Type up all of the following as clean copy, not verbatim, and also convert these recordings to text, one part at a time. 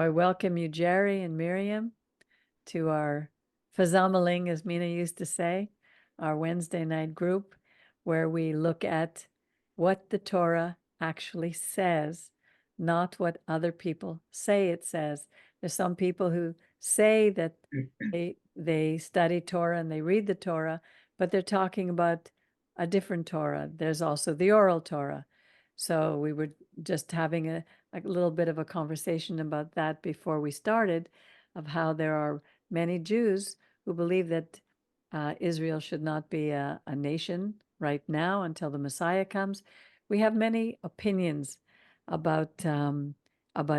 I welcome you, Jerry and Miriam, to our Fazamaling, as Mina used to say, our Wednesday night group, where we look at what the Torah actually says, not what other people say it says. There's some people who say that they study Torah and they read the Torah, but they're talking about a different Torah. There's also the oral Torah. So we were just having a little bit of a conversation about that before we started, of how there are many Jews who believe that Israel should not be a nation right now until the Messiah comes. We have many opinions about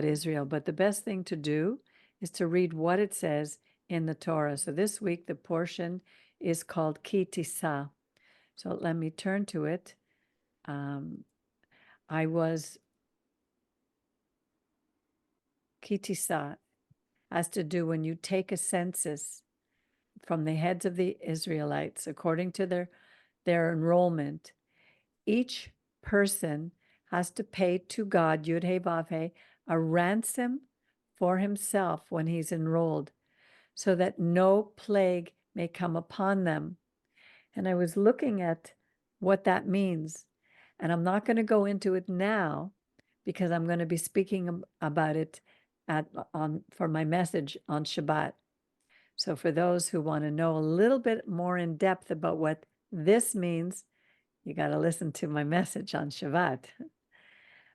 Israel, but the best thing to do is to read what it says in the Torah. So this week the portion is called Tissa. So let me turn to it. Tissa has to do when you take a census from the heads of the Israelites, according to their enrollment. Each person has to pay to God, Yud He Vav He, a ransom for himself when he's enrolled, so that no plague may come upon them. And I was looking at what that means, and I'm not going to go into it now because I'm going to be speaking about it for my message on Shabbat. So for those who want to know a little bit more in depth about what this means, you got to listen to my message on Shabbat.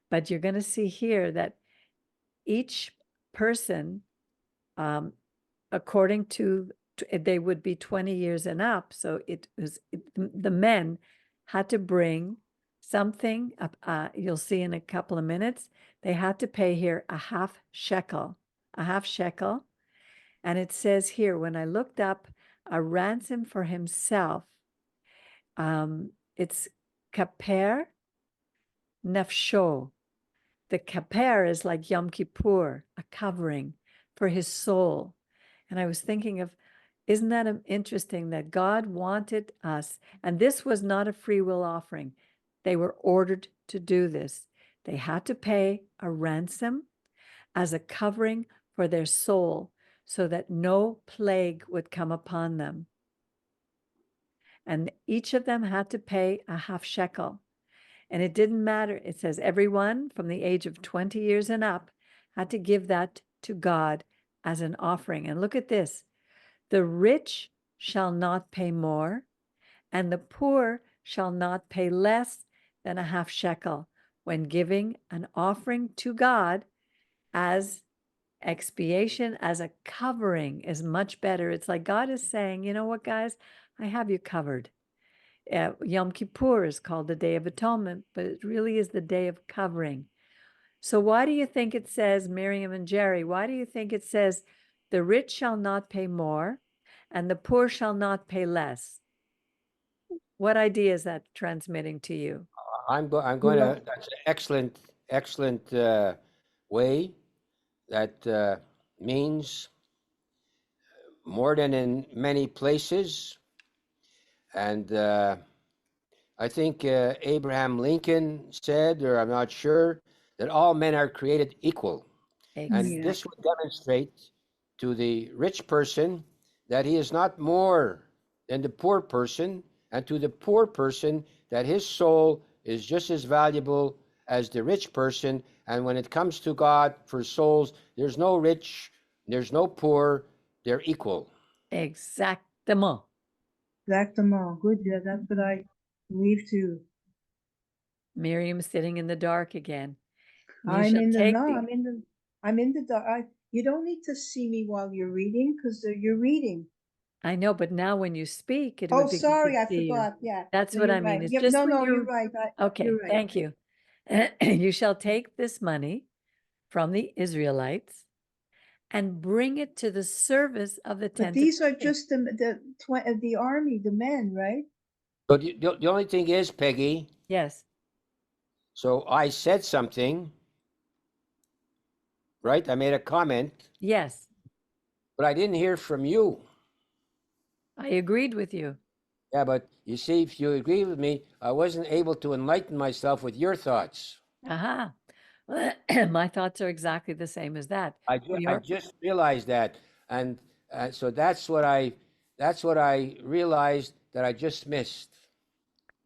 But you're going to see here that each person, according to, they would be 20 years and up. So the men had to bring something, you'll see in a couple of minutes, they had to pay here a half shekel. And it says here, when I looked up a ransom for himself, it's kaper nafsho. The kaper is like Yom Kippur, a covering for his soul. And I was thinking of, isn't that interesting that God wanted us, and this was not a free will offering. They were ordered to do this. They had to pay a ransom as a covering for their soul so that no plague would come upon them. And each of them had to pay a half shekel. And it didn't matter. It says everyone from the age of 20 years and up had to give that to God as an offering. And look at this. The rich shall not pay more, and the poor shall not pay less than a half shekel when giving an offering to God as expiation, as a covering is much better. It's like God is saying, you know what, guys, I have you covered. Yom Kippur is called the Day of Atonement, but it really is the day of covering. So why do you think it says, Miriam and Jerry, why do you think it says the rich shall not pay more and the poor shall not pay less? What idea is that transmitting to you? I'm going to, that's an excellent way. That means more than in many places. And I think Abraham Lincoln said, or I'm not sure, that all men are created equal. And this would demonstrate to the rich person that he is not more than the poor person, and to the poor person that his soul is just as valuable as the rich person. And when it comes to God for souls, there's no rich, there's no poor, they're equal. Exactement. Good. Yeah, that's what I believe too. Miriam sitting in the dark again. I'm in the dark. You don't need to see me while you're reading because you're reading. I know, but now when you speak, it Oh, would be sorry, I see forgot. you. Yeah, That's no, what you're I mean. right. It's Yeah, just no, you're you're right. okay. You're right. Thank you. You shall take this money from the Israelites and bring it to the service of the tent. But these are just the army, the men, right? But the only thing is, Peggy. Yes. So I said something, right? I made a comment. Yes. But I didn't hear from you. I agreed with you. Yeah, but you see, if you agree with me, I wasn't able to enlighten myself with your thoughts. Aha. My thoughts are exactly the same as that. I just realized that, and so that's what I realized that I just missed.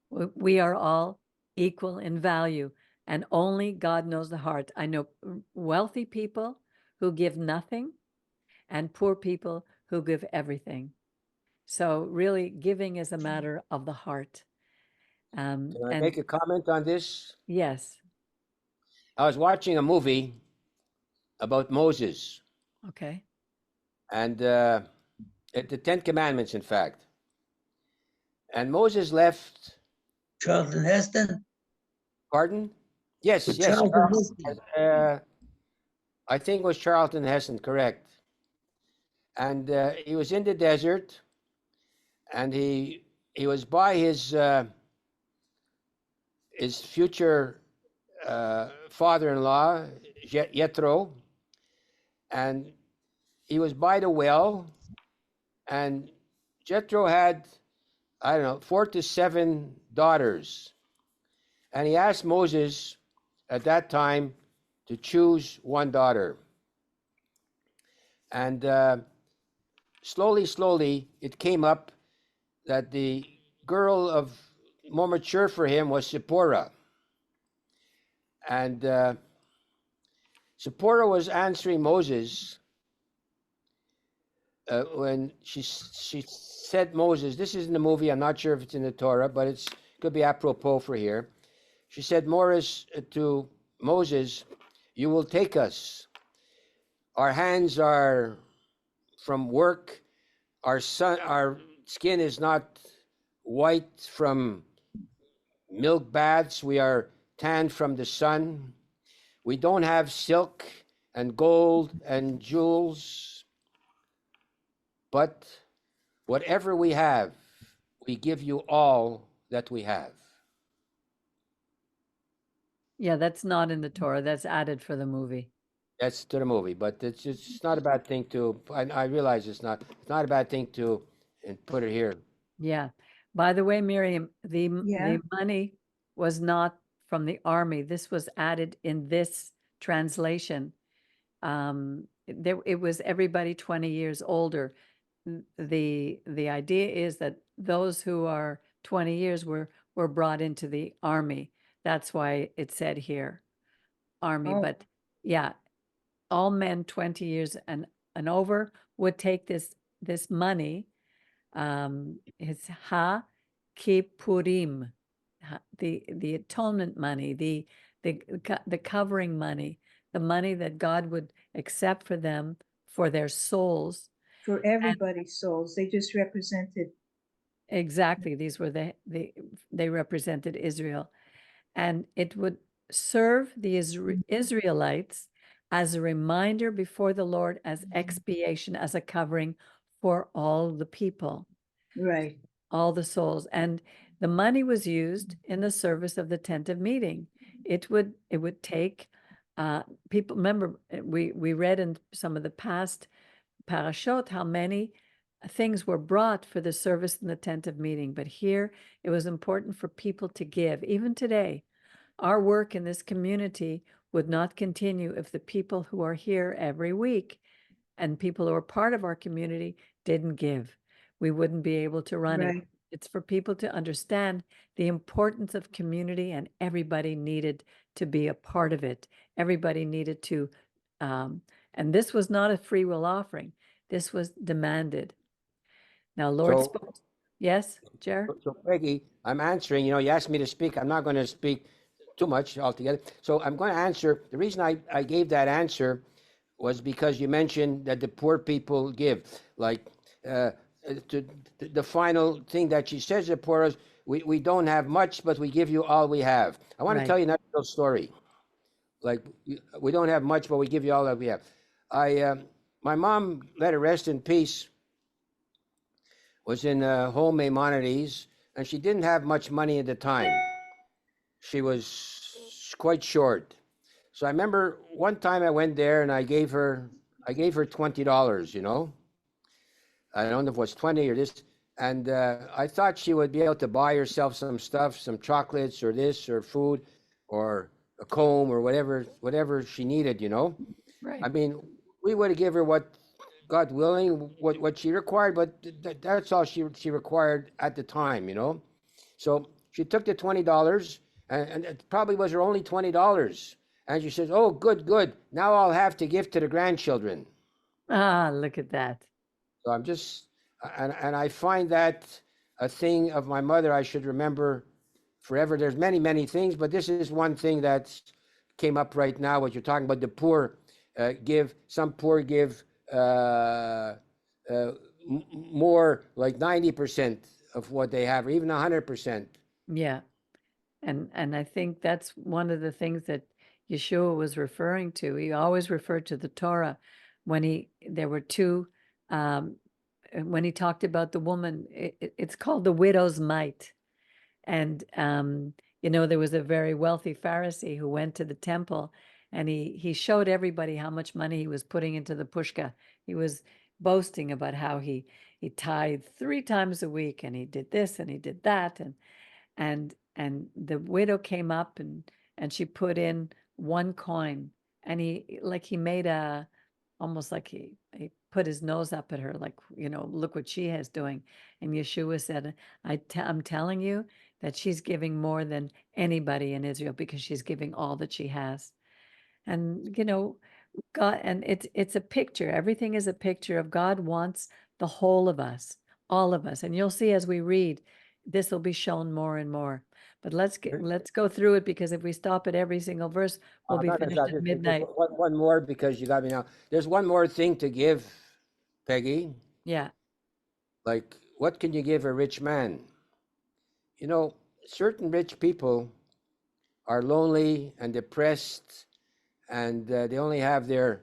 We are all equal in value, and only God knows the heart. I know wealthy people who give nothing and poor people who give everything. So really, giving is a matter of the heart. Can I And make a comment on this? yes, I was watching a movie about Moses okay. and the Ten Commandments, in fact. And Moses left. Charlton Heston. Pardon? Yes, yes. Charlton Heston. I think it was Charlton Heston, correct. And he was in the desert, and he was by his future father-in-law, Jethro, and he was by the well, and Jethro had, I don't know, 4 to 7 daughters. And he asked Moses at that time to choose one daughter. And slowly, it came up that the girl of more mature for him was Zipporah. And Zipporah was answering Moses when she said Moses, this is in the movie, I'm not sure if it's in the Torah, but it could be apropos for here. She said to Moses, you will take us. Our hands are from work. Our skin is not white from milk baths. We are tanned from the sun. We don't have silk and gold and jewels, but whatever we have, we give you all that we have. Yeah, that's not in the Torah. That's added for the movie. That's to the movie, but it's not a bad thing to. I realize it's not a bad thing to and put it here. Yeah. By the way, Miriam, the money was not from the army. This was added in this translation. It was everybody 20 years older. The idea is that those who are 20 years were brought into the army. That's why it said here, army. Oh. But yeah, all men 20 years and over would take this money. It's kippurim, the atonement money, the covering money, the money that God would accept for them for their souls. For everybody's souls, they just represented. Exactly, these were they represented Israel, and it would serve the Israelites as a reminder before the Lord, as expiation, as a covering for all the people. Right. All the souls. And the money was used in the service of the tent of meeting. It would take people. Remember, we read in some of the past parashot how many things were brought for the service in the tent of meeting. But here it was important for people to give. Even today, our work in this community would not continue if the people who are here every week and people who are part of our community didn't give. We wouldn't be able to run it. It's for people to understand the importance of community, and everybody needed to be a part of it. Everybody needed to, and this was not a free will offering. This was demanded. Now, Lord spoke. Yes, Jer? So Peggy, I'm answering, you asked me to speak. I'm not going to speak too much altogether. So I'm going to answer. The reason I gave that answer was because you mentioned that the poor people give. Like the final thing that she says, the poor is, we don't have much, but we give you all we have. I want to tell you another little story. Like, we don't have much, but we give you all that we have. My mom, let her rest in peace, was in home Maimonides, and she didn't have much money at the time. She was quite short. So I remember one time I went there and I gave her $20, I don't know if it was 20 or this. And I thought she would be able to buy herself some stuff, some chocolates or this or food or a comb or whatever she needed, you know. Right. I mean, we would have given her what, God willing, what she required, but that's all she required at the time, you know. So she took the $20, and it probably was her only $20, and she says, "Oh, good, good. Now I'll have to give to the grandchildren." Ah, look at that. So I'm just, and I find that a thing of my mother I should remember forever. There's many things, but this is one thing that came up right now. What you're talking about, the poor some poor give more, like 90% of what they have, or even 100%. Yeah. And I think that's one of the things that Yeshua was referring to. He always referred to the Torah when there were two, when he talked about the woman, it's called the widow's mite. And, there was a very wealthy Pharisee who went to the temple, and he showed everybody how much money he was putting into the pushka. He was boasting about how he tithed 3 times a week, and he did this and he did that. And the widow came up, and she put in 1 coin, and he made almost like he put his nose up at her, like, look what she is doing. And Yeshua said, I'm telling you that she's giving more than anybody in Israel, because she's giving all that she has. And God, and it's a picture. Everything is a picture of God wants the whole of us, all of us. And you'll see as we read, this will be shown more and more. But let's go through it, because if we stop at every single verse, we'll be No, finished at midnight. one more, because you got me now. There's one more thing to give, Peggy. Yeah, Like, what can you give a rich man? Certain rich people are lonely and depressed, and they only have their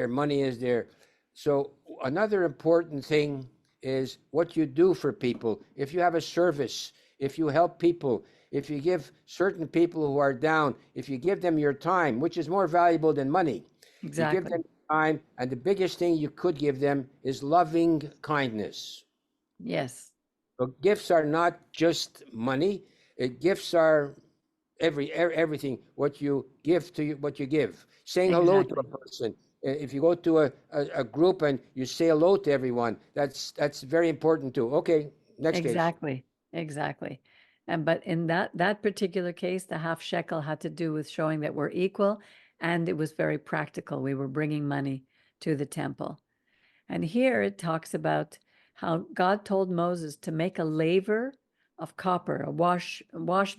money is there. So another important thing is what you do for people. If you have a service, if you help people, if you give certain people who are down, if you give them your time, which is more valuable than money. You give exactly. them time, and the biggest thing you could give them is loving kindness. Yes, So gifts are not just money. Gifts are everything. What you give to you, what you give. Saying hello to a exactly. person. If you go to a group and you say hello to everyone, that's very important too. Okay, next case. Exactly. Exactly. But in that particular case, the half shekel had to do with showing that we're equal, and it was very practical. We were bringing money to the temple. And here it talks about how God told Moses to make a laver of copper, a wash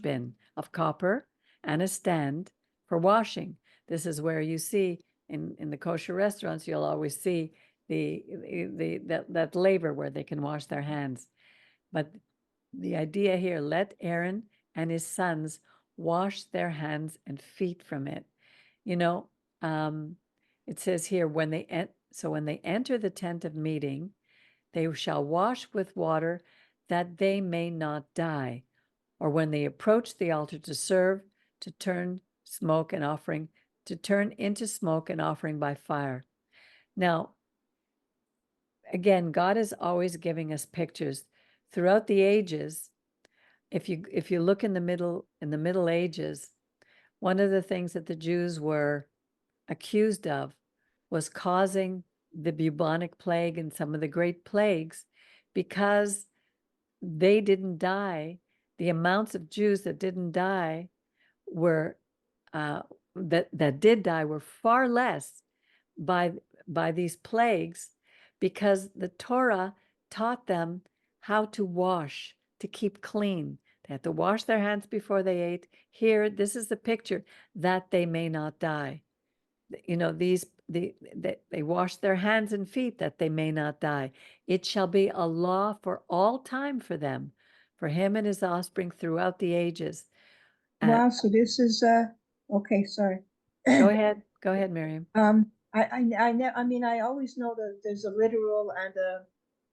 bin of copper, and a stand for washing. This is where you see in the kosher restaurants, you'll always see that laver where they can wash their hands. But the idea here, let Aaron and his sons wash their hands and feet from it. It says here, when they enter the tent of meeting, they shall wash with water, that they may not die. Or when they approach the altar to serve, to turn into smoke and offering by fire. Now, again, God is always giving us pictures throughout the ages. If you look in the Middle Ages, one of the things that the Jews were accused of was causing the bubonic plague and some of the great plagues, because they didn't die. The amounts of Jews that didn't die were that did die were far less by these plagues, because the Torah taught them how to wash, to keep clean. They had to wash their hands before they ate. Here, this is the picture, that they may not die. They wash their hands and feet, that they may not die. It shall be a law for all time for them, for him and his offspring throughout the ages. Wow, so this is okay, sorry. Go ahead, Miriam. I always know that there's a literal and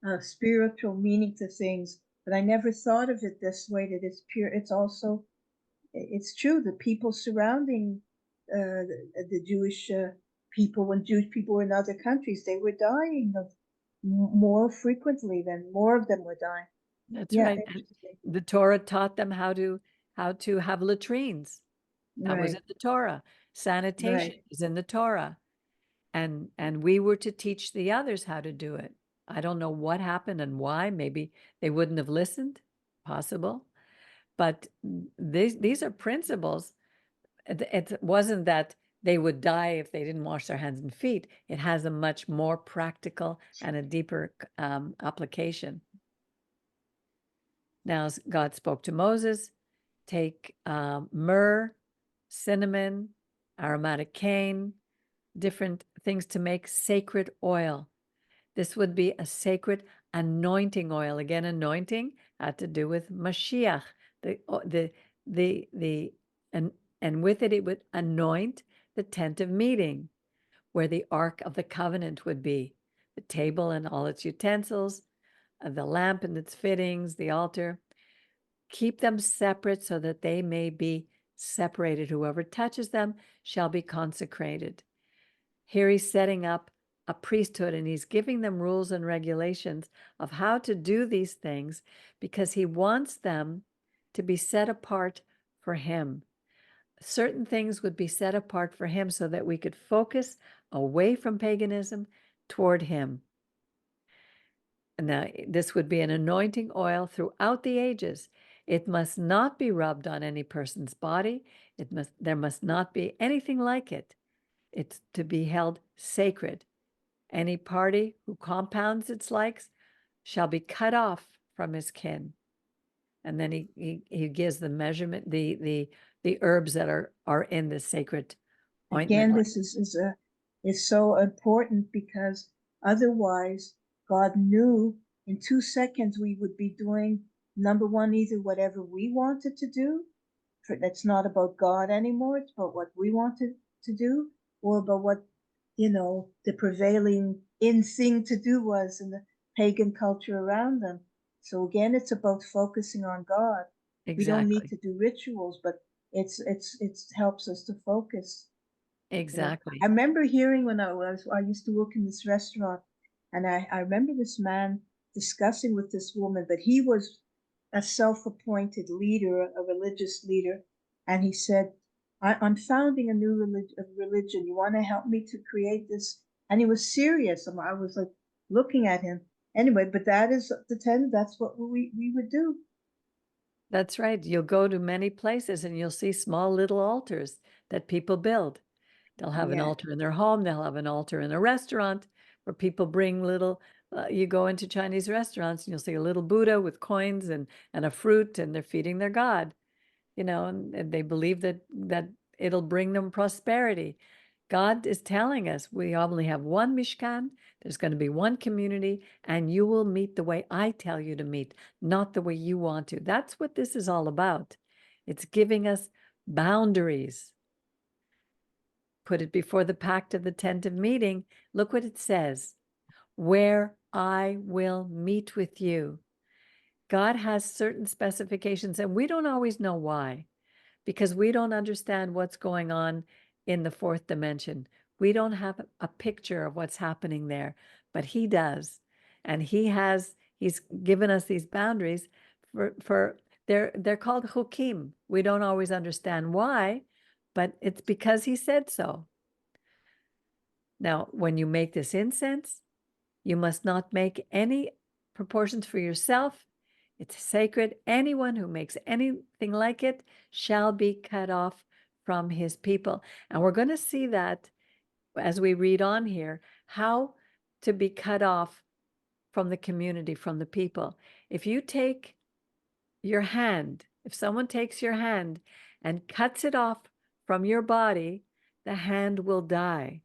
a spiritual meaning to things, but I never thought of it this way, that it's pure. It's true. The people surrounding the Jewish people, when Jewish people were in other countries, they were dying of more frequently than more of them were dying. That's Yeah, right. The Torah taught them how to have latrines. That was in Right. the Torah. Sanitation Right. is in the Torah. And we were to teach the others how to do it. I don't know what happened and why. Maybe they wouldn't have listened, possible. But these are principles. It wasn't that they would die if they didn't wash their hands and feet. It has a much more practical and a deeper application. Now, God spoke to Moses, take myrrh, cinnamon, aromatic cane, different things to make sacred oil. This would be a sacred anointing oil. Again, anointing had to do with Mashiach. And with it would anoint the tent of meeting, where the Ark of the Covenant would be, the table and all its utensils, the lamp and its fittings, the altar. Keep them separate so that they may be separated. Whoever touches them shall be consecrated. Here he's setting up a priesthood and he's giving them rules and regulations of how to do these things because he wants them to be set apart for him. Certain things would be set apart for him so that we could focus away from paganism toward him. Now, this would be an anointing oil throughout the ages. It must not be rubbed on any person's body. There must not be anything like it. It's to be held sacred. Any party who compounds its likes shall be cut off from his kin. And then he gives the measurement, the herbs that are in the sacred Again, ointment. this is so important because otherwise God knew in 2 seconds we would be doing, number one, either whatever we wanted to do. That's not about God anymore. It's about what we wanted to do, or about what, the prevailing in thing to do was in the pagan culture around them. So again, it's about focusing on God. We don't need Exactly. to do rituals, but it helps us to focus. Exactly. I remember hearing when I used to work in this restaurant, and I remember this man discussing with this woman, but he was a self-appointed leader, a religious leader, and he said, I'm founding a new religion. You want to help me to create this? And he was serious. And I was like looking at him. Anyway, but that's what we would do. That's right. You'll go to many places and you'll see small little altars that people build. They'll have an Yeah. altar in their home. They'll have an altar in a restaurant where people bring little, you go into Chinese restaurants and you'll see a little Buddha with coins and a fruit, and they're feeding their God, and they believe that it'll bring them prosperity. God is telling us we only have one Mishkan. There's going to be one community, and you will meet the way I tell you to meet, not the way you want to. That's what this is all about. It's giving us boundaries. Put it before the pact of the tent of meeting. Look what it says, where I will meet with you. God has certain specifications, and we don't always know why, because we don't understand what's going on in the fourth dimension. We don't have a picture of what's happening there, but he does. And he's given us these boundaries for they're called chukim. We don't always understand why, but it's because he said so. Now, when you make this incense, you must not make any proportions for yourself. It's sacred. Anyone who makes anything like it shall be cut off from his people. And we're going to see that as we read on here, how to be cut off from the community, from the people. If you take your hand, if someone takes your hand and cuts it off from your body, the hand will die.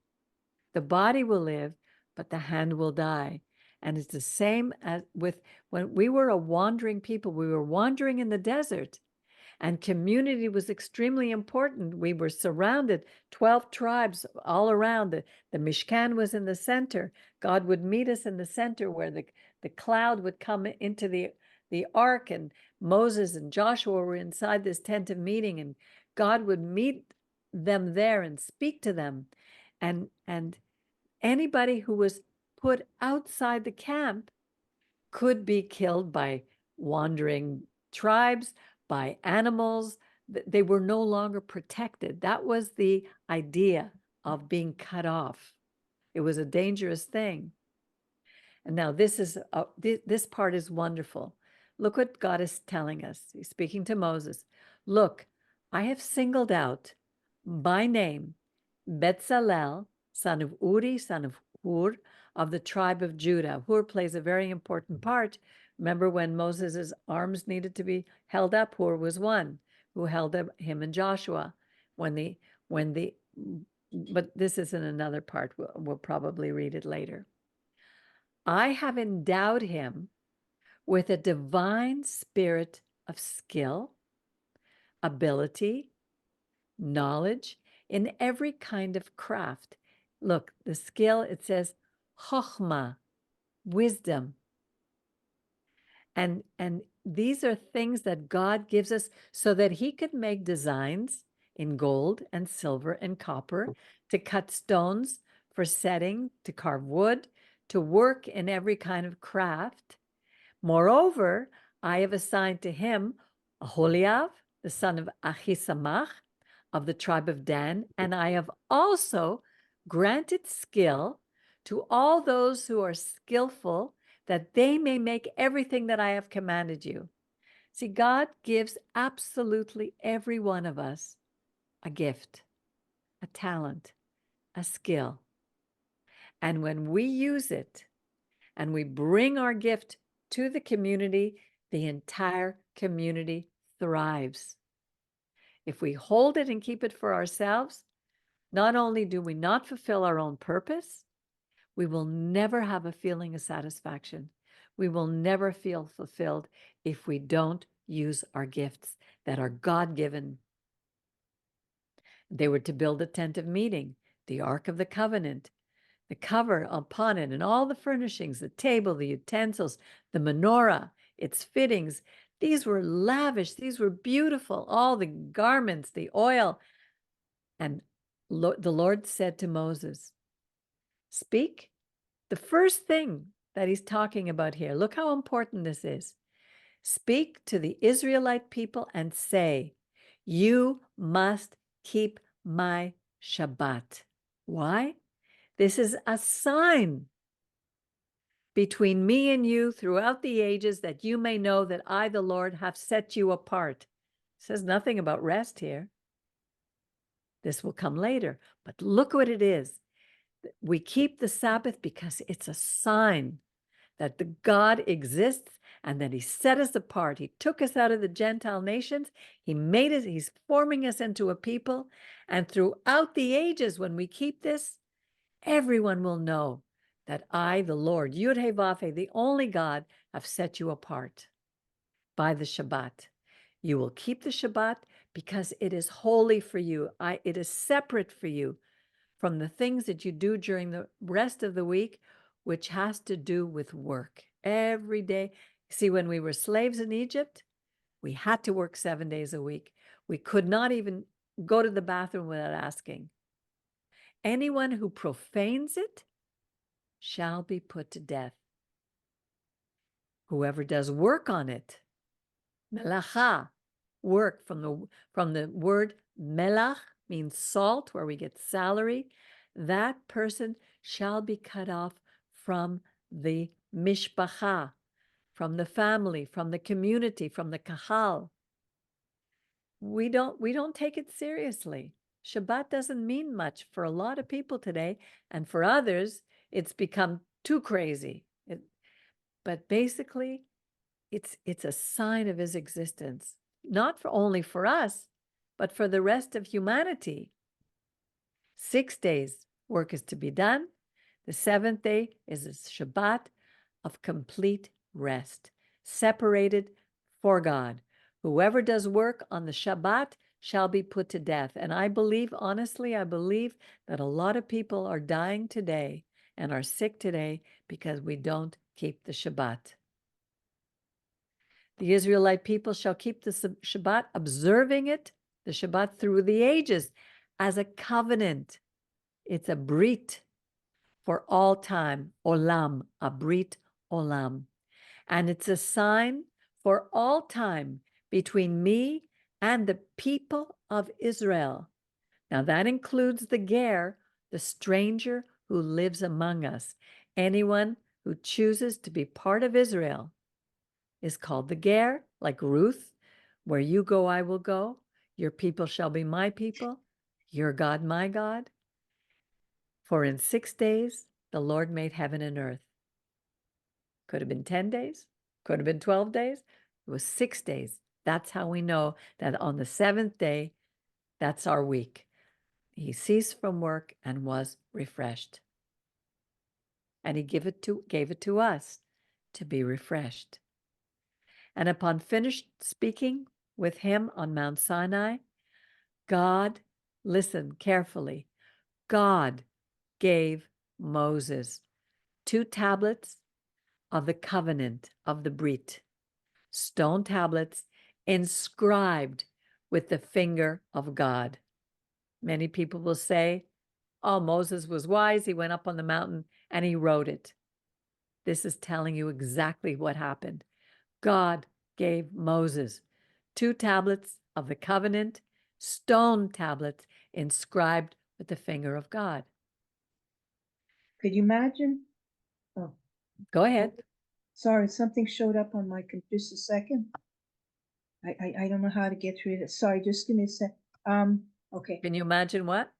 The body will live, but the hand will die. And it's the same as with when we were a wandering people. We were wandering in the desert, and community was extremely important. We were surrounded, 12 tribes all around. The Mishkan was in the center. God would meet us in the center where the cloud would come into the ark, and Moses and Joshua were inside this tent of meeting, and God would meet them there and speak to them. And anybody who was put outside the camp could be killed by wandering tribes, by animals, they were no longer protected. That was the idea of being cut off. It was a dangerous thing. And now this part is wonderful. Look what God is telling us. He's speaking to Moses. Look, I have singled out by name Betzalel, son of Uri, son of Hur, of the tribe of Judah. Hur plays a very important part. Remember when Moses' arms needed to be held up, Hur was one who held up him and Joshua but this is in another part. We'll probably read it later. I have endowed him with a divine spirit of skill, ability, knowledge in every kind of craft. Look, the skill, it says chokhmah, wisdom. And these are things that God gives us so that he could make designs in gold and silver and copper, to cut stones for setting, to carve wood, to work in every kind of craft. Moreover, I have assigned to him Aholiab, the son of Ahisamach, of the tribe of Dan, and I have also granted skill to all those who are skillful, that they may make everything that I have commanded you. See, God gives absolutely every one of us a gift, a talent, a skill. And when we use it and we bring our gift to the community, the entire community thrives. If we hold it and keep it for ourselves, not only do we not fulfill our own purpose, we will never have a feeling of satisfaction. We will never feel fulfilled if we don't use our gifts that are God-given. They were to build a tent of meeting, the Ark of the Covenant, the cover upon it, and all the furnishings, the table, the utensils, the menorah, its fittings. These were lavish. These were beautiful. All the garments, the oil. And the Lord said to Moses, speak. The first thing that he's talking about here, look how important this is. Speak to the Israelite people and say, you must keep my Shabbat. Why? This is a sign between me and you throughout the ages, that you may know that I, the Lord, have set you apart. It says nothing about rest here. This will come later, but look what it is. We keep the Sabbath because it's a sign that the God exists and that he set us apart. He took us out of the Gentile nations. He made us, he's forming us into a people. And throughout the ages, when we keep this, everyone will know that I, the Lord, Yud-Heh-Vav-Heh, the only God, have set you apart by the Shabbat. You will keep the Shabbat because it is holy for you. It is separate for you from the things that you do during the rest of the week, which has to do with work every day. See, when we were slaves in Egypt, we had to work 7 days a week. We could not even go to the bathroom without asking. Anyone who profanes it shall be put to death. Whoever does work on it, melacha, work from the word melach, means salt, where we get salary, that person shall be cut off from the mishpacha, from the family, from the community, from the kahal. We don't take it seriously. Shabbat doesn't mean much for a lot of people today, and for others, it's become too crazy. But basically, it's a sign of his existence, not only for us, but for the rest of humanity. 6 days work is to be done. The 7th day is a Shabbat of complete rest, separated for God. Whoever does work on the Shabbat shall be put to death. And I believe, honestly, I believe that a lot of people are dying today and are sick today because we don't keep the Shabbat. The Israelite people shall keep the Shabbat, observing it, the Shabbat, through the ages as a covenant. It's a brit for all time, olam, a brit olam. And it's a sign for all time between me and the people of Israel. Now that includes the ger, the stranger who lives among us. Anyone who chooses to be part of Israel is called the ger, like Ruth, where you go, I will go. Your people shall be my people, your God, my God. For in 6 days the Lord made heaven and earth. Could have been 10 days, could have been 12 days. It was 6 days. That's how we know that on the seventh day, that's our week. He ceased from work and was refreshed. And he gave it to us to be refreshed. And upon finished speaking with him on Mount Sinai, God, listen carefully, God gave Moses 2 tablets of the covenant of the Brit, stone tablets inscribed with the finger of God. Many people will say, oh, Moses was wise. He went up on the mountain and he wrote it. This is telling you exactly what happened. God gave Moses 2 tablets of the covenant, stone tablets inscribed with the finger of God. Could you imagine? Oh, Go ahead. sorry, something showed up on my computer. Just a second. I don't know how to get rid of it. Sorry, just give me a sec. Okay. Can you imagine what?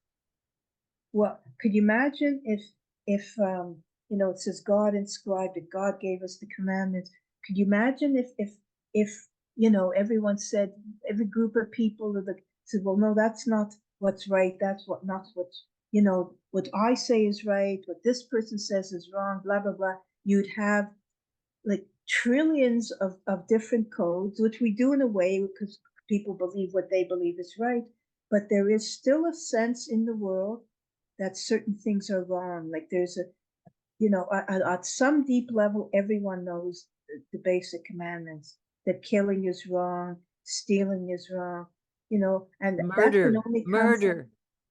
Well, could you imagine if you know, it says God inscribed it, God gave us the commandments. Could you imagine if you know, everyone said, every group of people said, well, no, that's not what's right, that's not what's, you know, what I say is right, what this person says is wrong, blah blah blah. You'd have like trillions of different codes, which we do in a way because people believe what they believe is right, but there is still a sense in the world that certain things are wrong. Like there's a, you know, at some deep level, everyone knows the basic commandments, that killing is wrong, stealing is wrong, you know, and that can only come from,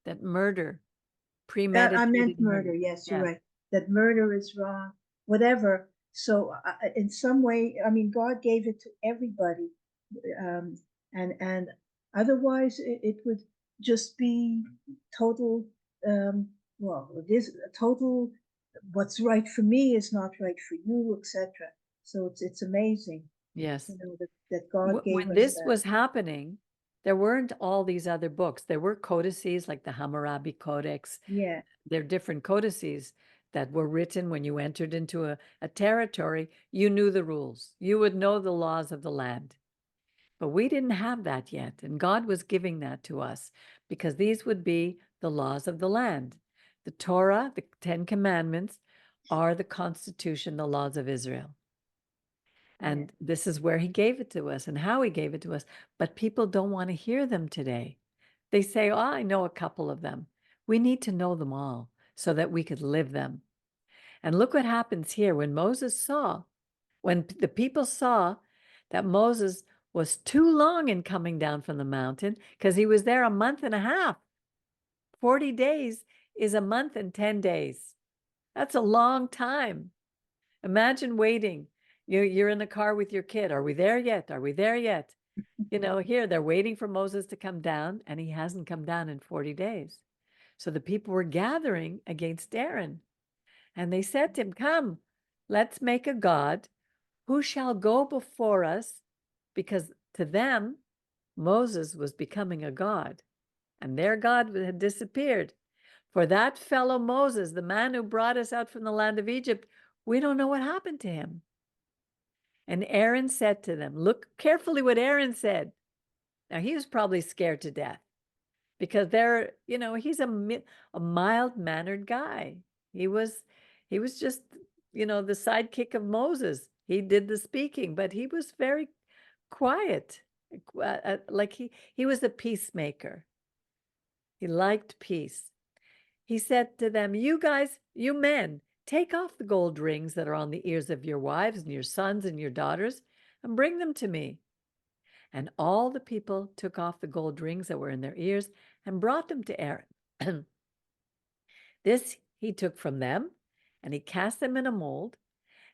that murder, I premeditated meant murder. murder. Yes, you're Yeah. right. That murder is wrong, whatever. So in some way, I mean, God gave it to everybody, um, and otherwise it would just be total. Well, it is a total. What's right for me is not right for you, etc. So it's amazing, Yes. you know, that God gave When us this that. was happening, there weren't all these other books. There were codices like the Hammurabi Codex. Yeah. There are different codices that were written when you entered into a territory. You knew the rules. You would know the laws of the land. But we didn't have that yet. And God was giving that to us because these would be the laws of the land. The Torah, the 10 Commandments, are the Constitution, the laws of Israel. And this is where he gave it to us and how he gave it to us. But people don't want to hear them today. They say, oh, I know a couple of them. We need to know them all so that we could live them. And look what happens here when when the people saw that Moses was too long in coming down from the mountain because he was there a month and a half. 40 days is a month and 10 days. That's a long time. Imagine waiting. You're in the car with your kid. Are we there yet? Are we there yet? You know, here they're waiting for Moses to come down, and he hasn't come down in 40 days. So the people were gathering against Aaron, and they said to him, come, let's make a God who shall go before us, because to them, Moses was becoming a God, and their God had disappeared. For that fellow Moses, the man who brought us out from the land of Egypt, we don't know what happened to him. And Aaron said to them, look carefully what Aaron said. Now, he was probably scared to death because they're, you know, he's a mild-mannered guy. He was just, you know, the sidekick of Moses. He did the speaking, but he was very quiet. Like he was a peacemaker. He liked peace. He said to them, you guys, you men, take off the gold rings that are on the ears of your wives and your sons and your daughters and bring them to me. And all the people took off the gold rings that were in their ears and brought them to Aaron. This he took from them, and he cast them in a mold,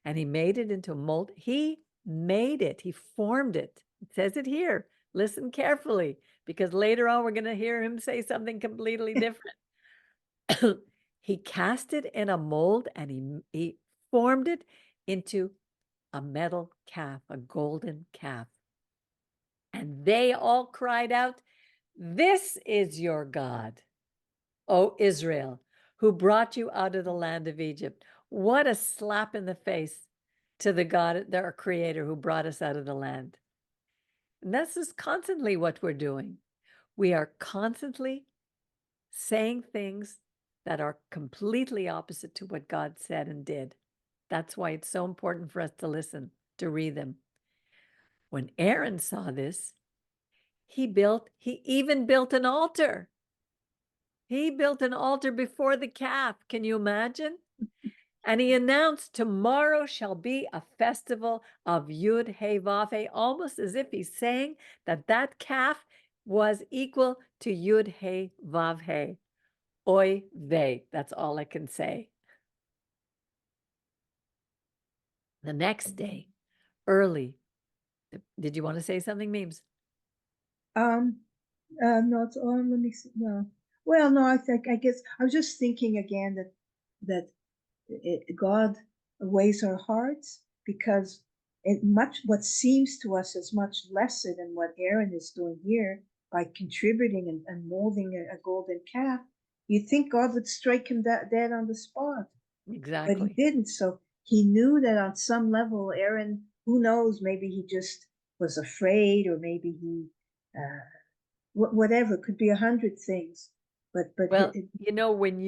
and he made it into a mold. He made it. He formed it. It says it here. Listen carefully, because later on we're going to hear him say something completely different. He cast it in a mold and he formed it into a metal calf, a golden calf. And they all cried out, "This is your God, O Israel, who brought you out of the land of Egypt." What a slap in the face to the God, our creator, who brought us out of the land. And this is constantly what we're doing. We are constantly saying things that are completely opposite to what God said and did. That's why it's so important for us to listen, to read them. When Aaron saw this, he even built an altar. He built an altar before the calf. Can you imagine? And he announced, "Tomorrow shall be a festival of Yud He Vav He," almost as if he's saying that that calf was equal to Yud He Vav He. Oy vey, that's all I can say. The next day, early, did you want to say something, Memes? No, it's on. Let me see. No. Well, no, I guess I was just thinking again that God weighs our hearts, because what seems to us as much lesser than what Aaron is doing here by contributing and molding a golden calf. You'd think God would strike him dead on the spot, but he Exactly. didn't. So he knew that on some level, Aaron, who knows, maybe he just was afraid, or maybe he, whatever, could be 100 things. But Well, when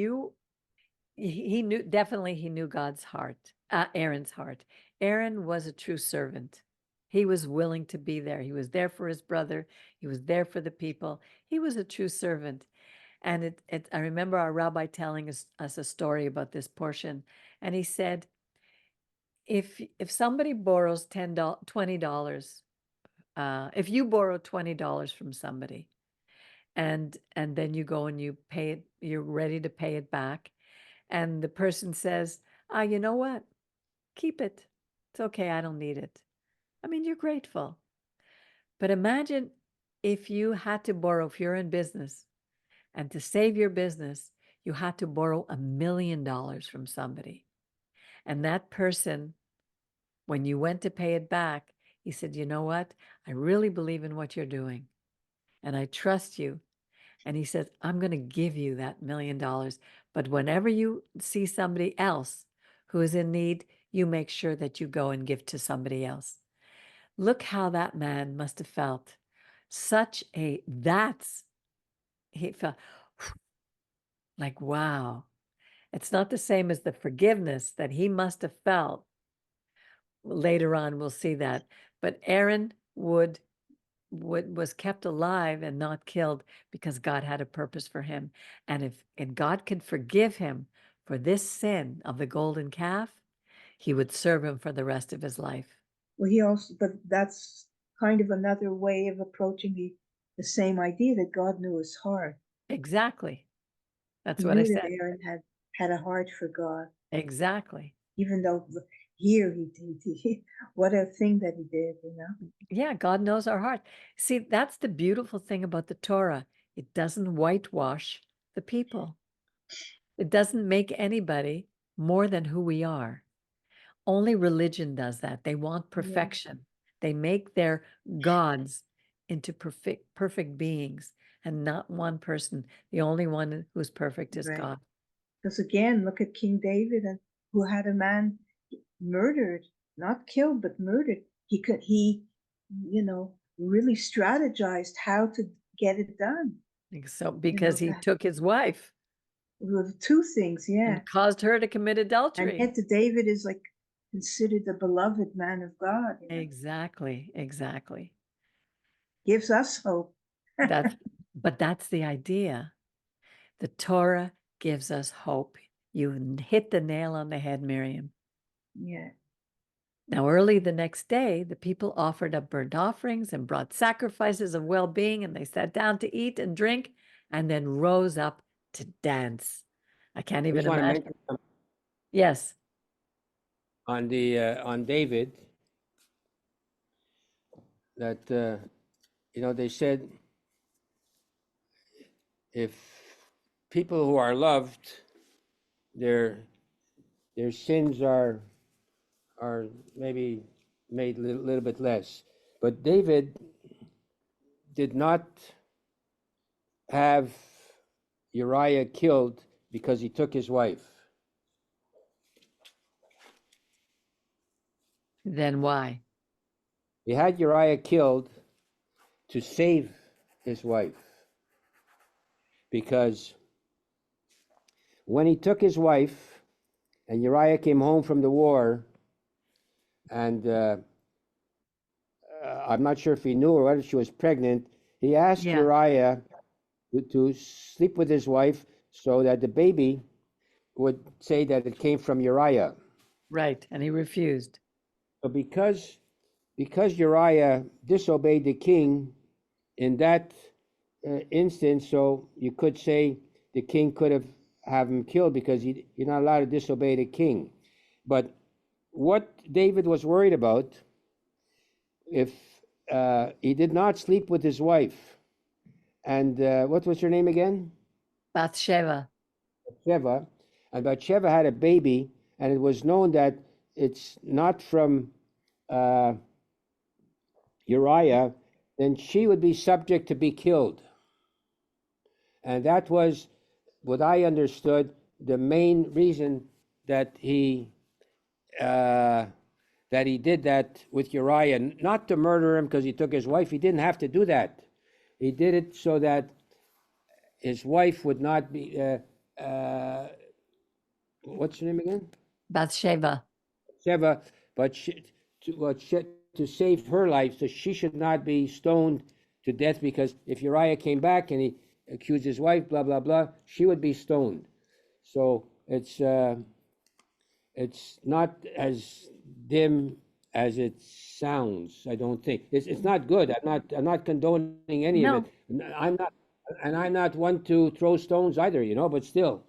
he knew, definitely he knew God's heart, Aaron's heart. Aaron was a true servant. He was willing to be there. He was there for his brother. He was there for the people. He was a true servant. And I remember our rabbi telling us a story about this portion. And he said, if somebody borrows $20, if you borrow $20 from somebody, and then you go and you pay it, you're ready to pay it back, and the person says, you know what? Keep it. It's okay. I don't need it. I mean, you're grateful. But imagine if you had to borrow, if you're in business, and to save your business, you had to borrow $1 million from somebody. And that person, when you went to pay it back, he said, "You know what? I really believe in what you're doing, and I trust you." And he says, "I'm going to give you that $1 million. But whenever you see somebody else who is in need, you make sure that you go and give to somebody else." Look how that man must have felt. He felt like, wow. It's not the same as the forgiveness that he must have felt. Later on, we'll see that. But Aaron was kept alive and not killed because God had a purpose for him. And God could forgive him for this sin of the golden calf, he would serve him for the rest of his life. Well, but that's kind of another way of approaching the same idea, that God knew his heart. Exactly. That's He what I knew that said. Aaron had a heart for God, Exactly. even though here he what a thing that he did, Yeah, God knows our heart. See, that's the beautiful thing about the Torah. It doesn't whitewash the people. It doesn't make anybody more than who we are. Only religion does that. They want perfection. They make their gods into perfect beings, and not one person. The only one who's perfect is Right. God. Because again, look at King David, and who had a man murdered, not killed, but murdered. He really strategized how to get it done. So because he took his wife With two things, yeah. and caused her to commit And adultery. yet David is like considered the beloved man of God. Exactly. Gives us hope. But that's the idea. The Torah gives us hope. You hit the nail on the head, Miriam. Yeah. Now, early the next day, the people offered up burnt offerings and brought sacrifices of well-being, and they sat down to eat and drink, and then rose up to dance. I can't I even just want to imagine. mention something Yes. on David, that they said if people who are loved, their sins are maybe made a little bit less. But David did not have Uriah killed because he took his wife. Then why? He had Uriah killed to save his wife. Because when he took his wife and Uriah came home from the war, and I'm not sure if he knew or whether she was pregnant, he asked Yeah. Uriah to sleep with his wife so that the baby would say that it came from Uriah. Right. And he refused. So because Uriah disobeyed the king in that instance, so you could say the king could have him killed because you're not allowed to disobey the king. But what David was worried about, if he did not sleep with his wife, and what was her name again? Bathsheba. Bathsheba, and Bathsheba had a baby, and it was known that it's not from Uriah, then she would be subject to be killed. And that was what I understood the main reason that he did that with Uriah, not to murder him because he took his wife. He didn't have to do that. He did it so that his wife would not be. What's her name again? Bathsheba. Sheva, but to save her life, so she should not be stoned to death, because if Uriah came back and he accused his wife, blah blah blah, she would be stoned. So it's not as dim as it sounds. I don't think it's not good. I'm not condoning any of No. it. I'm not one to throw stones either, but still.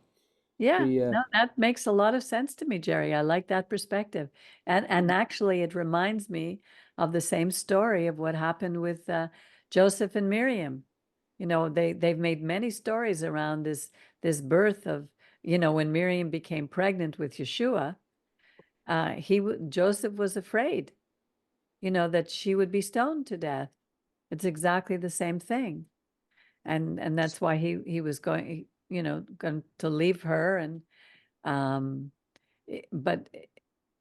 Yeah, The no, that makes a lot of sense to me, Jerry. I like that perspective. And actually it reminds me of the same story of what happened with Joseph and Miriam. They've made many stories around this birth of, when Miriam became pregnant with Yeshua, Joseph was afraid, that she would be stoned to death. It's exactly the same thing. And that's why he was going to leave her, and but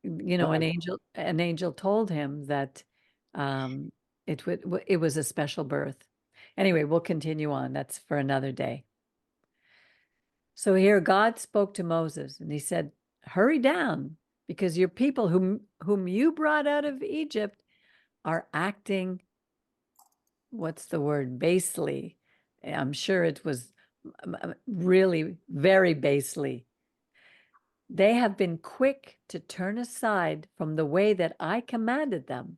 an angel told him that it was a special birth. Anyway, we'll continue on. That's for another day. So here God spoke to Moses and he said, hurry down, because your people whom you brought out of Egypt are acting, what's the word, basely. I'm sure it was really very basely. They have been quick to turn aside from the way that I commanded them,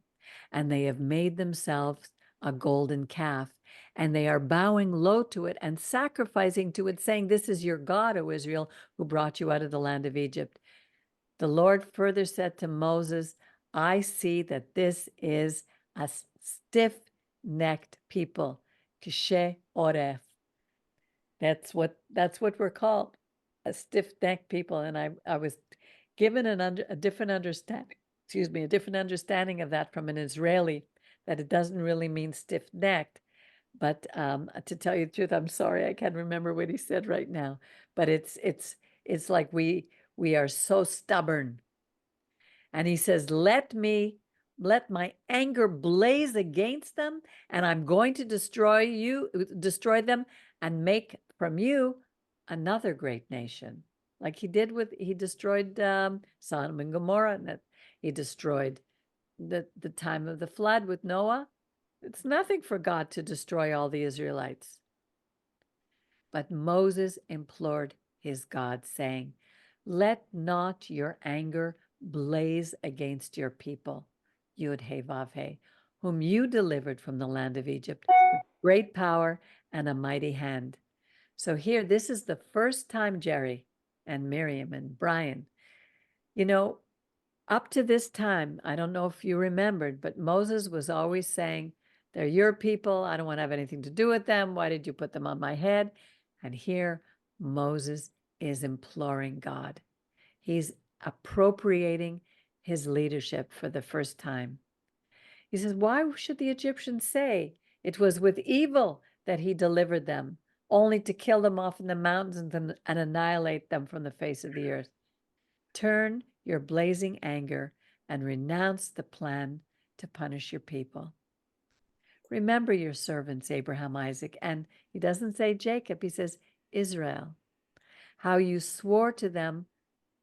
and they have made themselves a golden calf, and they are bowing low to it and sacrificing to it, saying, this is your God, O Israel, who brought you out of the land of Egypt. The Lord further said to Moses, I see that this is a stiff-necked people. Kishe oref. That's what we're called, a stiff-necked people. And I was given a different understanding, a different understanding of that from an Israeli, that it doesn't really mean stiff-necked. But to tell you the truth, I'm sorry, I can't remember what he said right now. But it's like we are so stubborn. And he says, let my anger blaze against them, and I'm going to destroy them, and make from you another great nation. Like he destroyed Sodom and Gomorrah, and he destroyed the time of the flood with Noah. It's nothing for God to destroy all the Israelites. But Moses implored his God, saying, let not your anger blaze against your people, Yud He Vav He, whom you delivered from the land of Egypt with great power and a mighty hand. So here, this is the first time, Jerry and Miriam and Brian, up to this time, I don't know if you remembered, but Moses was always saying, They're your people. I don't want to have anything to do with them. Why did you put them on my head? And here Moses is imploring God. He's appropriating his leadership for the first time. He says, why should the Egyptians say it was with evil that he delivered them, only to kill them off in the mountains and annihilate them from the face of the earth? Turn your blazing anger and renounce the plan to punish your people. Remember your servants, Abraham, Isaac, and he doesn't say Jacob, he says Israel, how you swore to them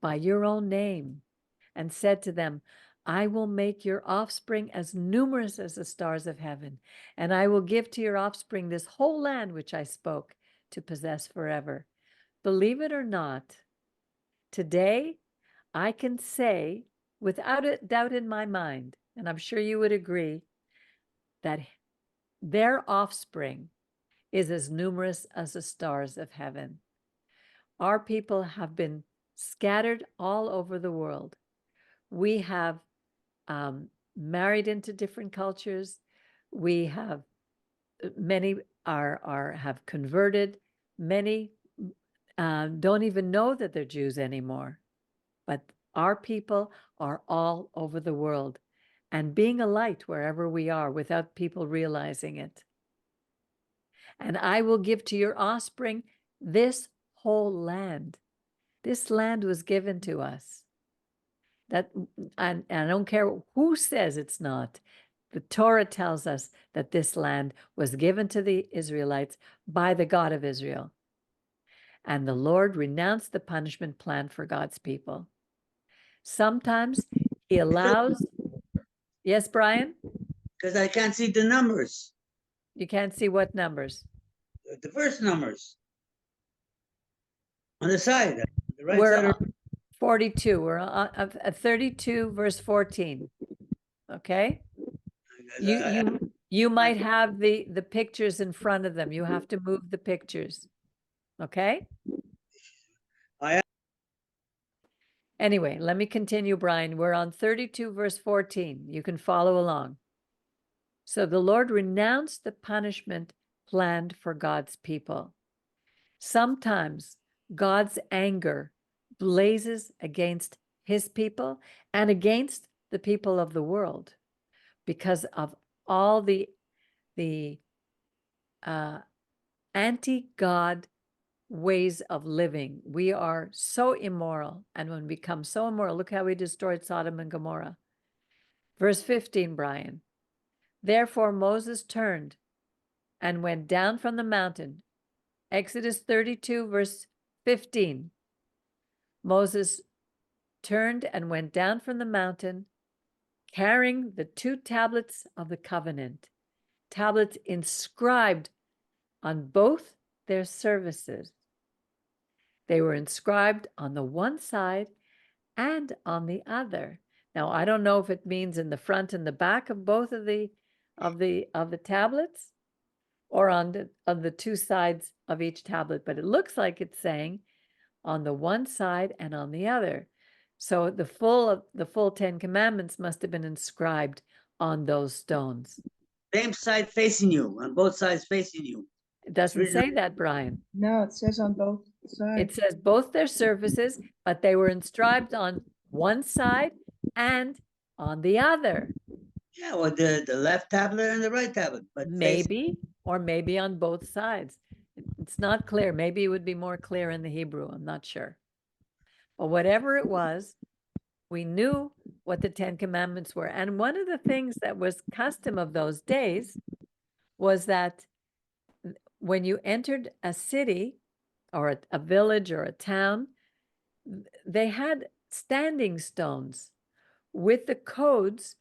by your own name and said to them, I will make your offspring as numerous as the stars of heaven, and I will give to your offspring this whole land which I spoke to possess forever. Believe it or not, today I can say without a doubt in my mind, and I'm sure you would agree, that their offspring is as numerous as the stars of heaven. Our people have been scattered all over the world. We have married into different cultures. We have many have converted. Many don't even know that they're Jews anymore. But our people are all over the world and being a light wherever we are without people realizing it. And I will give to your offspring this whole land. This land was given to us. That, and I don't care who says it's not. The Torah tells us that this land was given to the Israelites by the God of Israel. And the Lord renounced the punishment plan for God's people. Sometimes he allows. Yes, Brian? Because I can't see the numbers, You can't see what numbers? the first numbers on the side, the right We're side. on 42. We're on 32, verse 14. Okay? You might have the pictures in front of them. You have to move the pictures. Okay? Anyway, let me continue, Brian. We're on 32, verse 14. You can follow along. So the Lord renounced the punishment planned for God's people. Sometimes God's anger blazes against his people and against the people of the world because of all the anti-God ways of living. We are so immoral, and when we become so immoral, look how we destroyed Sodom and Gomorrah. Verse 15, Brian. Therefore Moses turned and went down from the mountain. Exodus 32, verse 15. Moses turned and went down from the mountain, carrying the 2 tablets of the covenant, tablets inscribed on both their surfaces. They were inscribed on the one side and on the other. Now, I don't know if it means in the front and the back of both of the tablets, or on the 2 sides of each tablet, but it looks like it's saying on the one side and on the other. So the full 10 Commandments must have been inscribed on those stones. Same side facing you, on both sides facing you. It doesn't say that, Brian. No, it says on both It sides. says both their surfaces, but they were inscribed on one side and on the other. Yeah, well, the left tablet and the right tablet, but Maybe, or maybe on both sides. It's not clear. Maybe it would be more clear in the Hebrew. I'm not sure. But whatever it was, we knew what the 10 Commandments were. And one of the things that was custom of those days was that when you entered a city or a village or a town, they had standing stones with the codes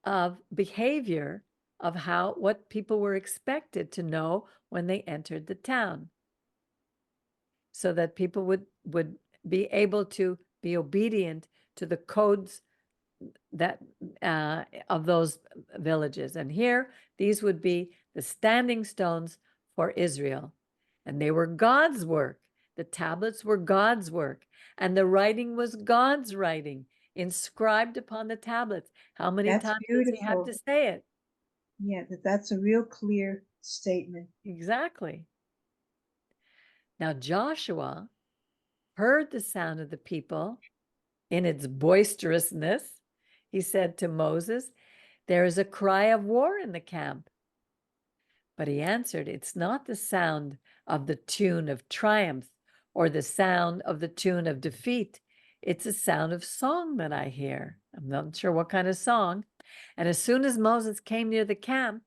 of behavior of what people were expected to know when they entered the town, so that people would be able to be obedient to the codes that of those villages. And here, these would be the standing stones for Israel, and they were God's work. The tablets were God's work, and the writing was God's writing, inscribed upon the tablets. How many That's times does he have beautiful. to say it? Yeah, that's a real clear statement. Exactly. Now Joshua heard the sound of the people in its boisterousness. He said to Moses, "There is a cry of war in the camp." But he answered, "It's not the sound of the tune of triumph or the sound of the tune of defeat. It's a sound of song that I hear." I'm not sure what kind of song. And as soon as Moses came near the camp,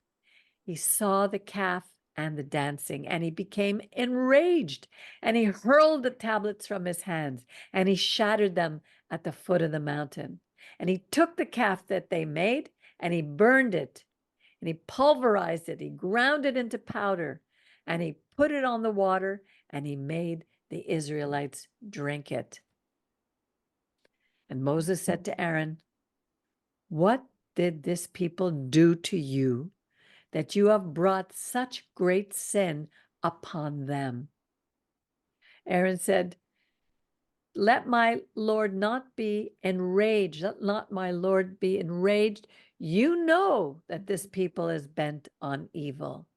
he saw the calf and the dancing, and he became enraged, and he hurled the tablets from his hands, and he shattered them at the foot of the mountain. And he took the calf that they made, and he burned it, and he pulverized it, he ground it into powder, and he put it on the water, and he made the Israelites drink it. And Moses said to Aaron, "What did this people do to you, that you have brought such great sin upon them?" Aaron said, "Let my Lord not be enraged. Let not my Lord be enraged. You know that this people is bent on evil.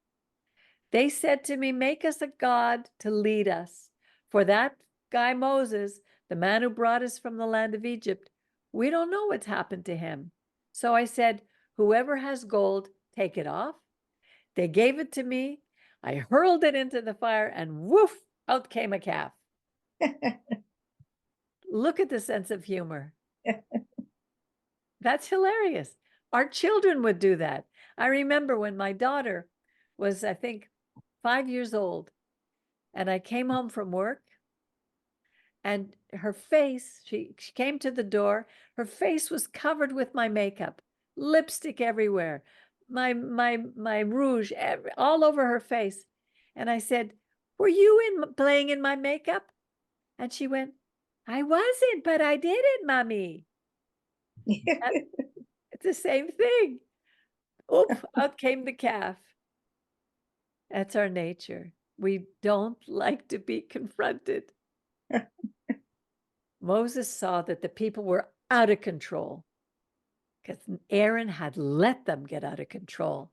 They said to me, 'Make us a God to lead us.' For that guy Moses, the man who brought us from the land of Egypt, we don't know what's happened to him. So I said, 'Whoever has gold, take it off.' They gave it to me. I hurled it into the fire, and woof, out came a calf." Look at the sense of humor. That's hilarious. Our children would do that. I remember when my daughter was, I think, 5 years old, and I came home from work, and her face, she came to the door, her face was covered with my makeup, lipstick everywhere, my rouge all over her face. And I said, "Were you playing in my makeup?" And she went, "I wasn't, but I did it, Mommy." It's the same thing. Oop, out came the calf. That's our nature. We don't like to be confronted. Moses saw that the people were out of control because Aaron had let them get out of control.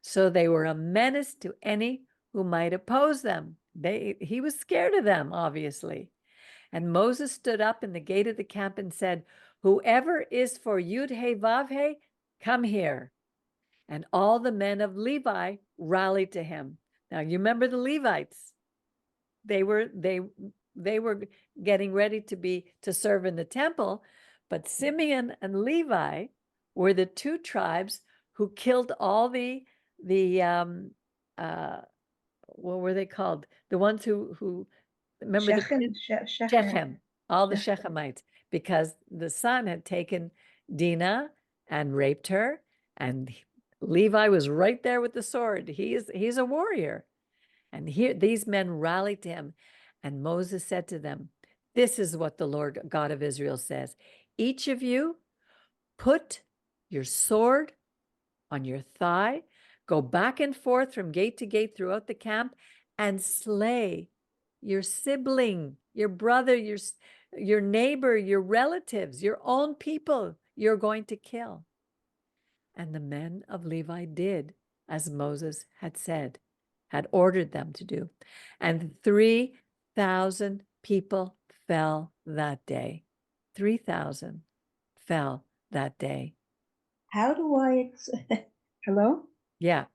So they were a menace to any who might oppose them. He was scared of them, obviously. And Moses stood up in the gate of the camp and said, "Whoever is for Yud-He Vav-He, come here." And all the men of Levi rallied to him. Now you remember the Levites. They were getting ready to serve in the temple, but Simeon and Levi were the two tribes who killed all the what were they called? The ones who remember Shechem, all the Shechemites, because the son had taken Dinah and raped her, and Levi was right there with the sword. He's a warrior. And here these men rallied to him, and Moses said to them, "This is what the Lord God of Israel says. Each of you put your sword on your thigh, go back and forth from gate to gate throughout the camp, and slay your sibling, your brother, your neighbor, your relatives, your own people you're going to kill." And the men of Levi did as Moses had said, had ordered them to do. And 3,000 people fell that day. 3,000 fell that day. How do I, hello? Yeah.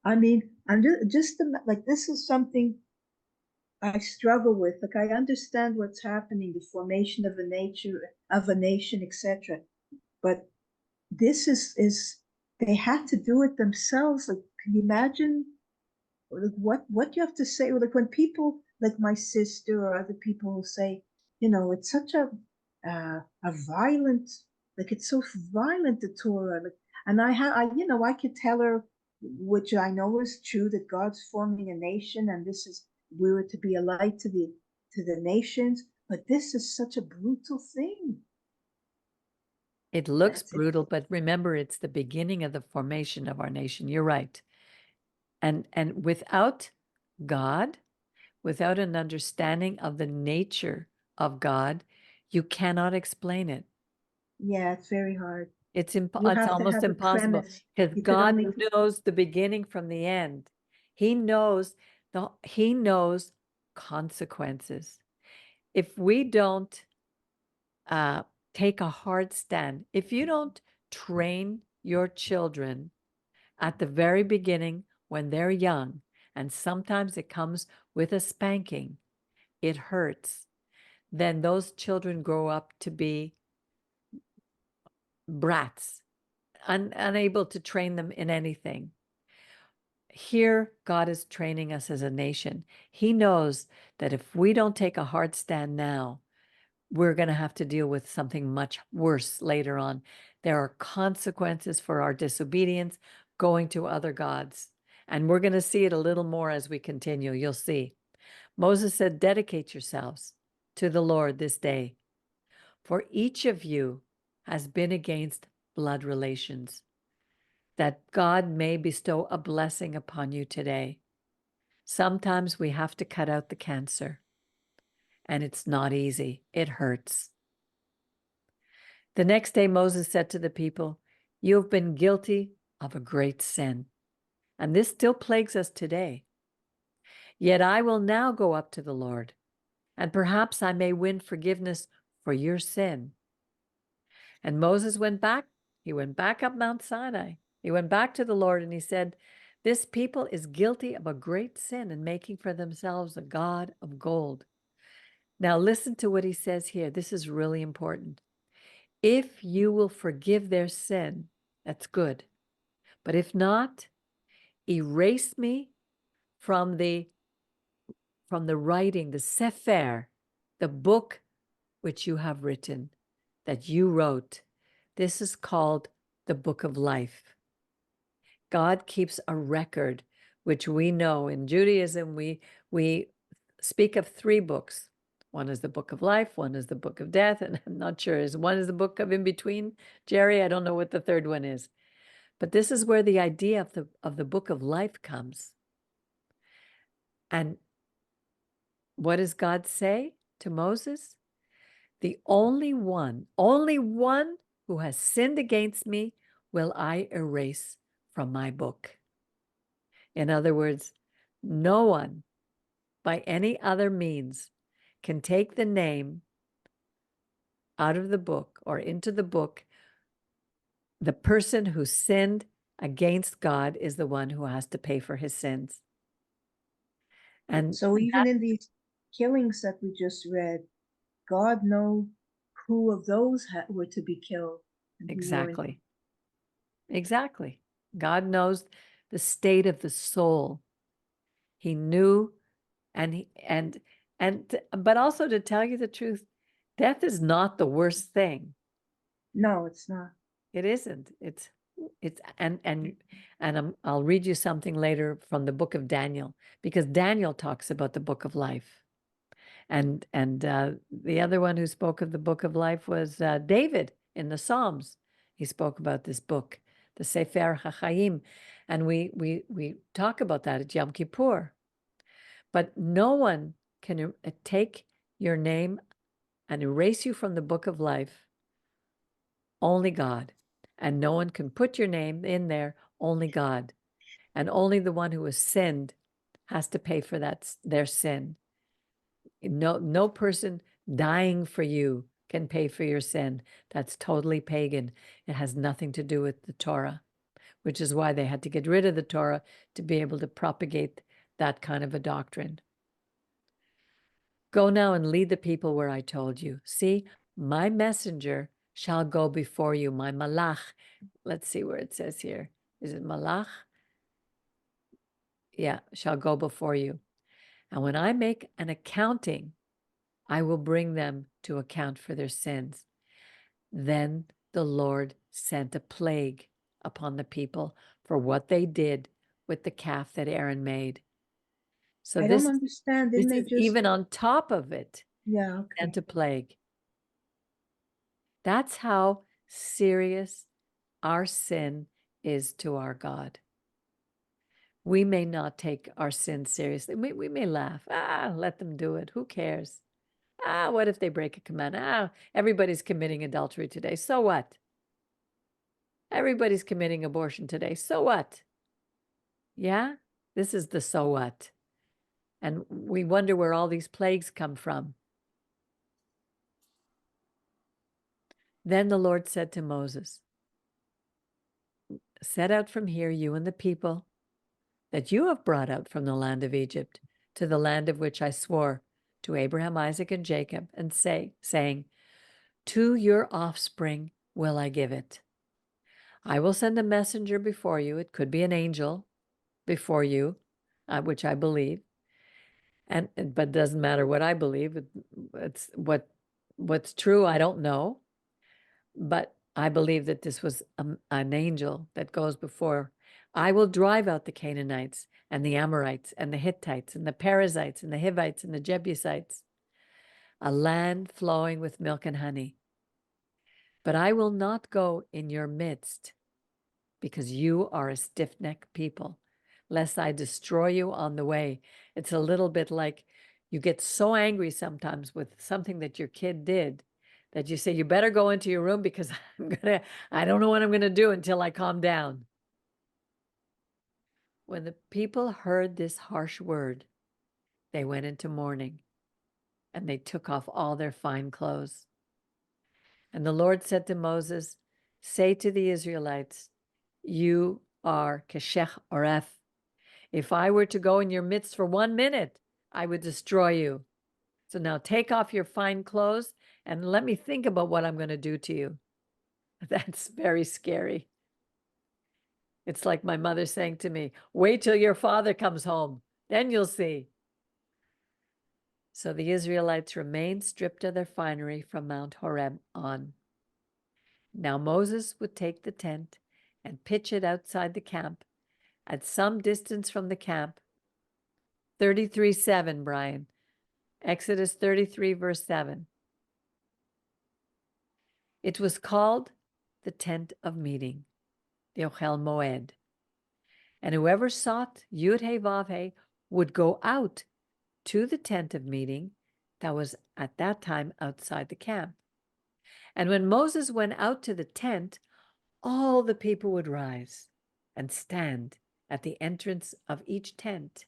I mean, I'm just like, this is something I struggle with. Like, I understand what's happening, the formation of a nation, etc. But this is they had to do it themselves. Like, can you imagine like what you have to say? Like when people like my sister or other people will say, it's such a violent, like it's so violent, the Torah. Like, and I could tell her, which I know is true, that God's forming a nation, and we were to be a light to the nations. But this is such a brutal thing. It looks brutal, but remember, it's the beginning of the formation of our nation. You're right. And without God, without an understanding of the nature of God, you cannot explain it. Yeah, it's very hard. It's You it's have to almost have a impossible premise. because You could God only knows the beginning from the end. He knows he knows consequences. If we don't take a hard stand, if you don't train your children at the very beginning when they're young, and sometimes it comes with a spanking, it hurts, then those children grow up to be brats, unable to train them in anything. Here, God is training us as a nation. He knows that if we don't take a hard stand now, we're going to have to deal with something much worse later on. There are consequences for our disobedience, going to other gods. And we're going to see it a little more as we continue. You'll see. Moses said, dedicate yourselves to the Lord this day, for each of you has been against blood relations, that God may bestow a blessing upon you today. Sometimes we have to cut out the cancer, and it's not easy. It hurts. The next day, Moses said to the people, you have been guilty of a great sin, and this still plagues us today. Yet I will now go up to the Lord, and perhaps I may win forgiveness for your sin. And Moses went back. He went back up Mount Sinai. He went back to the Lord, and he said, this people is guilty of a great sin in making for themselves a god of gold. Now listen to what he says here. This is really important. If you will forgive their sin, that's good. But if not, erase me from the writing, the Sefer, the book which you have written, that you wrote. This is called the Book of Life. God keeps a record, which we know in Judaism, we speak of 3 books. One is the Book of Life, one is the Book of Death, and I'm not sure, one is the Book of In Between. Jerry, I don't know what the third one is. But this is where the idea of the Book of Life comes. And what does God say to Moses? The only one who has sinned against me will I erase from my book. In other words, no one by any other means can take the name out of the book or into the book. The person who sinned against God is the one who has to pay for his sins. And so even in these killings that we just read, God knows who of those were to be killed. And exactly. Exactly. God knows the state of the soul. He knew, but also, to tell you the truth, death is not the worst thing. No, it's not. It isn't. I'll read you something later from the book of Daniel, because Daniel talks about the book of life. And the other one who spoke of the book of life was David in the Psalms. He spoke about this book, the Sefer HaChaim, and we talk about that at Yom Kippur. But no one can take your name and erase you from the book of life. Only God. And no one can put your name in there, only God. And only the one who has sinned has to pay for their sin. No person dying for you can pay for your sin. That's totally pagan. It has nothing to do with the Torah, which is why they had to get rid of the Torah to be able to propagate that kind of a doctrine. Go now and lead the people where I told you. See, my messenger shall go before you, my malach. Let's see where it says here. Is it malach? Yeah, shall go before you. And when I make an accounting, I will bring them to account for their sins. Then the Lord sent a plague upon the people for what they did with the calf that Aaron made. So I don't understand. Didn't they is just even on top of it, yeah, okay. sent a plague. That's how serious our sin is to our God. We may not take our sin seriously. We may laugh. Let them do it. Who cares? What if they break a command? Everybody's committing adultery today. So what? Everybody's committing abortion today. So what? Yeah, this is the so what. And we wonder where all these plagues come from. Then the Lord said to Moses, set out from here, you and the people that you have brought out from the land of Egypt to the land of which I swore to Abraham, Isaac, and Jacob, and saying, to your offspring will I give it. I will send a messenger before you. It could be an angel before you, which I believe. But it doesn't matter what I believe. It's what's true. I don't know, but I believe that this was an angel that goes before. I will drive out the Canaanites and the Amorites and the Hittites and the Perizzites and the Hivites and the Jebusites, a land flowing with milk and honey. But I will not go in your midst, because you are a stiff-necked people, lest I destroy you on the way. It's a little bit like you get so angry sometimes with something that your kid did that you say, you better go into your room because I don't know what I'm gonna do until I calm down. When the people heard this harsh word, they went into mourning, and they took off all their fine clothes. And the Lord said to Moses, say to the Israelites, you are keshech oref. If I were to go in your midst for 1 minute, I would destroy you. So now take off your fine clothes and let me think about what I'm going to do to you. That's very scary. It's like my mother saying to me, wait till your father comes home, then you'll see. So the Israelites remained stripped of their finery from Mount Horeb on. Now Moses would take the tent and pitch it outside the camp at some distance from the camp. 33:7, Brian. Exodus 33, verse 7. It was called the tent of meeting, the Ochel Moed. And whoever sought Yud-Heh-Vav-Heh would go out to the tent of meeting that was at that time outside the camp. And when Moses went out to the tent, all the people would rise and stand at the entrance of each tent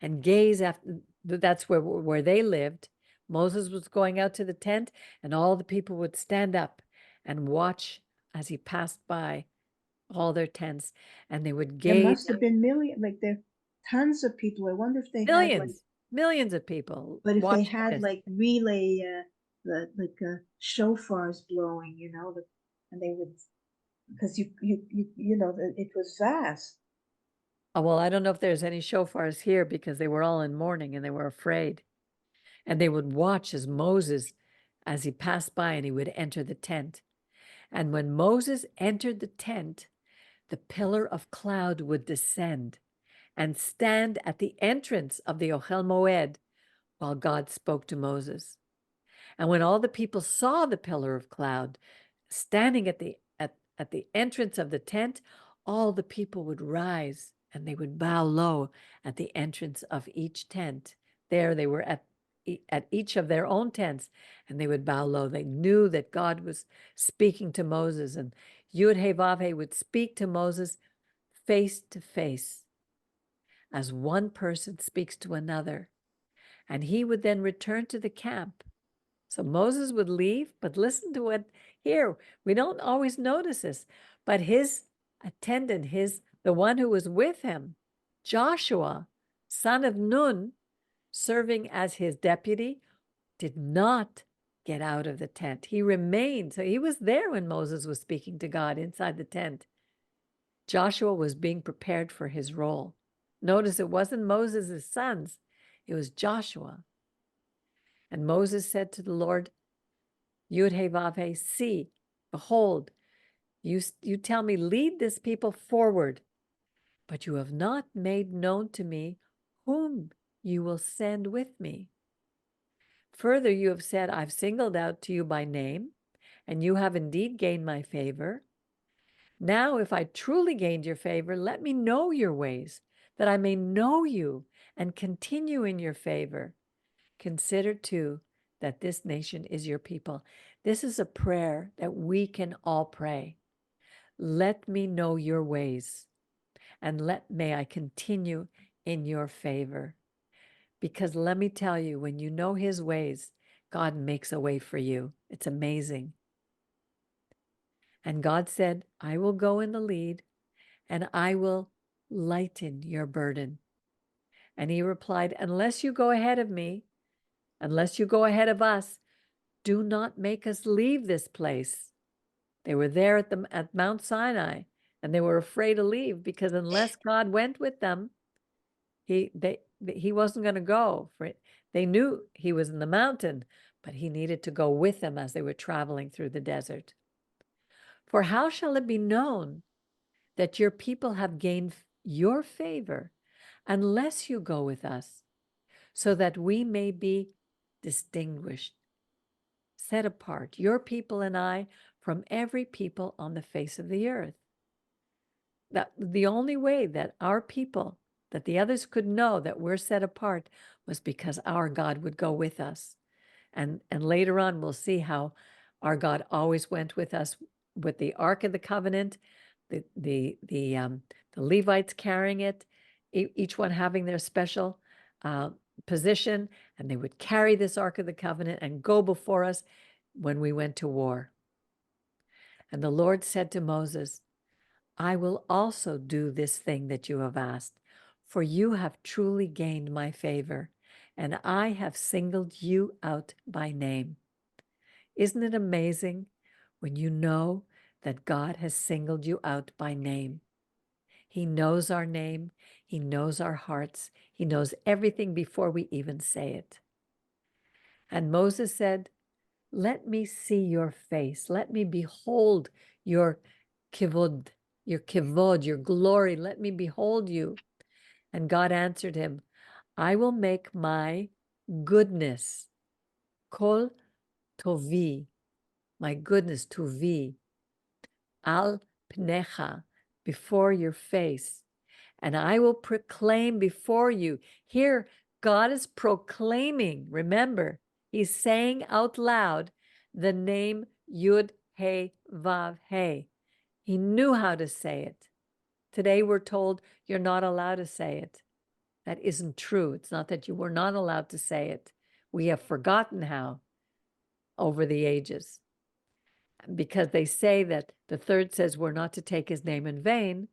and gaze after. That's where they lived. Moses was going out to the tent, and all the people would stand up and watch as he passed by all their tents, and they would There gaze. must have been there tons of people. I wonder if they had millions of people. but if they watching had this. like relay, shofars blowing, and they would, because it was vast. Oh, well, I don't know if there's any shofars here because they were all in mourning and they were afraid. And they would watch as Moses, as he passed by, and he would enter the tent. And when Moses entered the tent, the pillar of cloud would descend and stand at the entrance of the Ochel Moed while God spoke to Moses. And when all the people saw the pillar of cloud standing at the entrance of the tent, all the people would rise and they would bow low at the entrance of each tent. There they were at each of their own tents, and they would bow low. They knew that God was speaking to Moses, and Yud-Heh-Vav-Heh would speak to Moses face to face as one person speaks to another. And he would then return to the camp. So Moses would leave, but listen to what here, we don't always notice this, but his attendant, the one who was with him, Joshua, son of Nun, serving as his deputy, did not get out of the tent. He remained. So he was there when Moses was speaking to God inside the tent. Joshua was being prepared for his role. Notice it wasn't Moses' sons, it was Joshua. And Moses said to the Lord, Yud-Heh-Vav-Heh, see, behold, you tell me, lead this people forward, but you have not made known to me whom you will send with me. Further, you have said, I've singled out to you by name, and you have indeed gained my favor. Now, if I truly gained your favor, let me know your ways, that I may know you and continue in your favor. Consider, too, that this nation is your people. This is a prayer that we can all pray. let me know your ways, and may I continue in your favor. Because let me tell you, when you know his ways, God makes a way for you. It's amazing. And God said, I will go in the lead, and I will lighten your burden. And he replied, unless you go ahead of me, unless you go ahead of us, do not make us leave this place. They were there at Mount Sinai, and they were afraid to leave because unless God went with them, he wasn't going to go. They knew he was in the mountain, but he needed to go with them as they were traveling through the desert. For how shall it be known that your people have gained your favor unless you go with us, so that we may be distinguished, set apart, your people and I, from every people on the face of the earth? That the only way that our people, that the others could know that we're set apart, was because our God would go with us. And later on, we'll see how our God always went with us with the Ark of the Covenant, the Levites carrying it, each one having their special position, and they would carry this Ark of the Covenant and go before us when we went to war. And the Lord said to Moses, I will also do this thing that you have asked, for you have truly gained my favor, and I have singled you out by name. Isn't it amazing when you know that God has singled you out by name? He knows our name. He knows our hearts. He knows everything before we even say it. And Moses said, let me see your face. Let me behold your kivod, your glory. Let me behold you. And God answered him, I will make my goodness, kol tovi, my goodness, tovi, al pnecha, before your face, and I will proclaim before you. Here, God is proclaiming. Remember, he's saying out loud the name Yud He Vav He. He knew how to say it. Today we're told you're not allowed to say it. That isn't true. It's not that you were not allowed to say it. We have forgotten how over the ages. Because they say that the third says we're not to take his name in vain.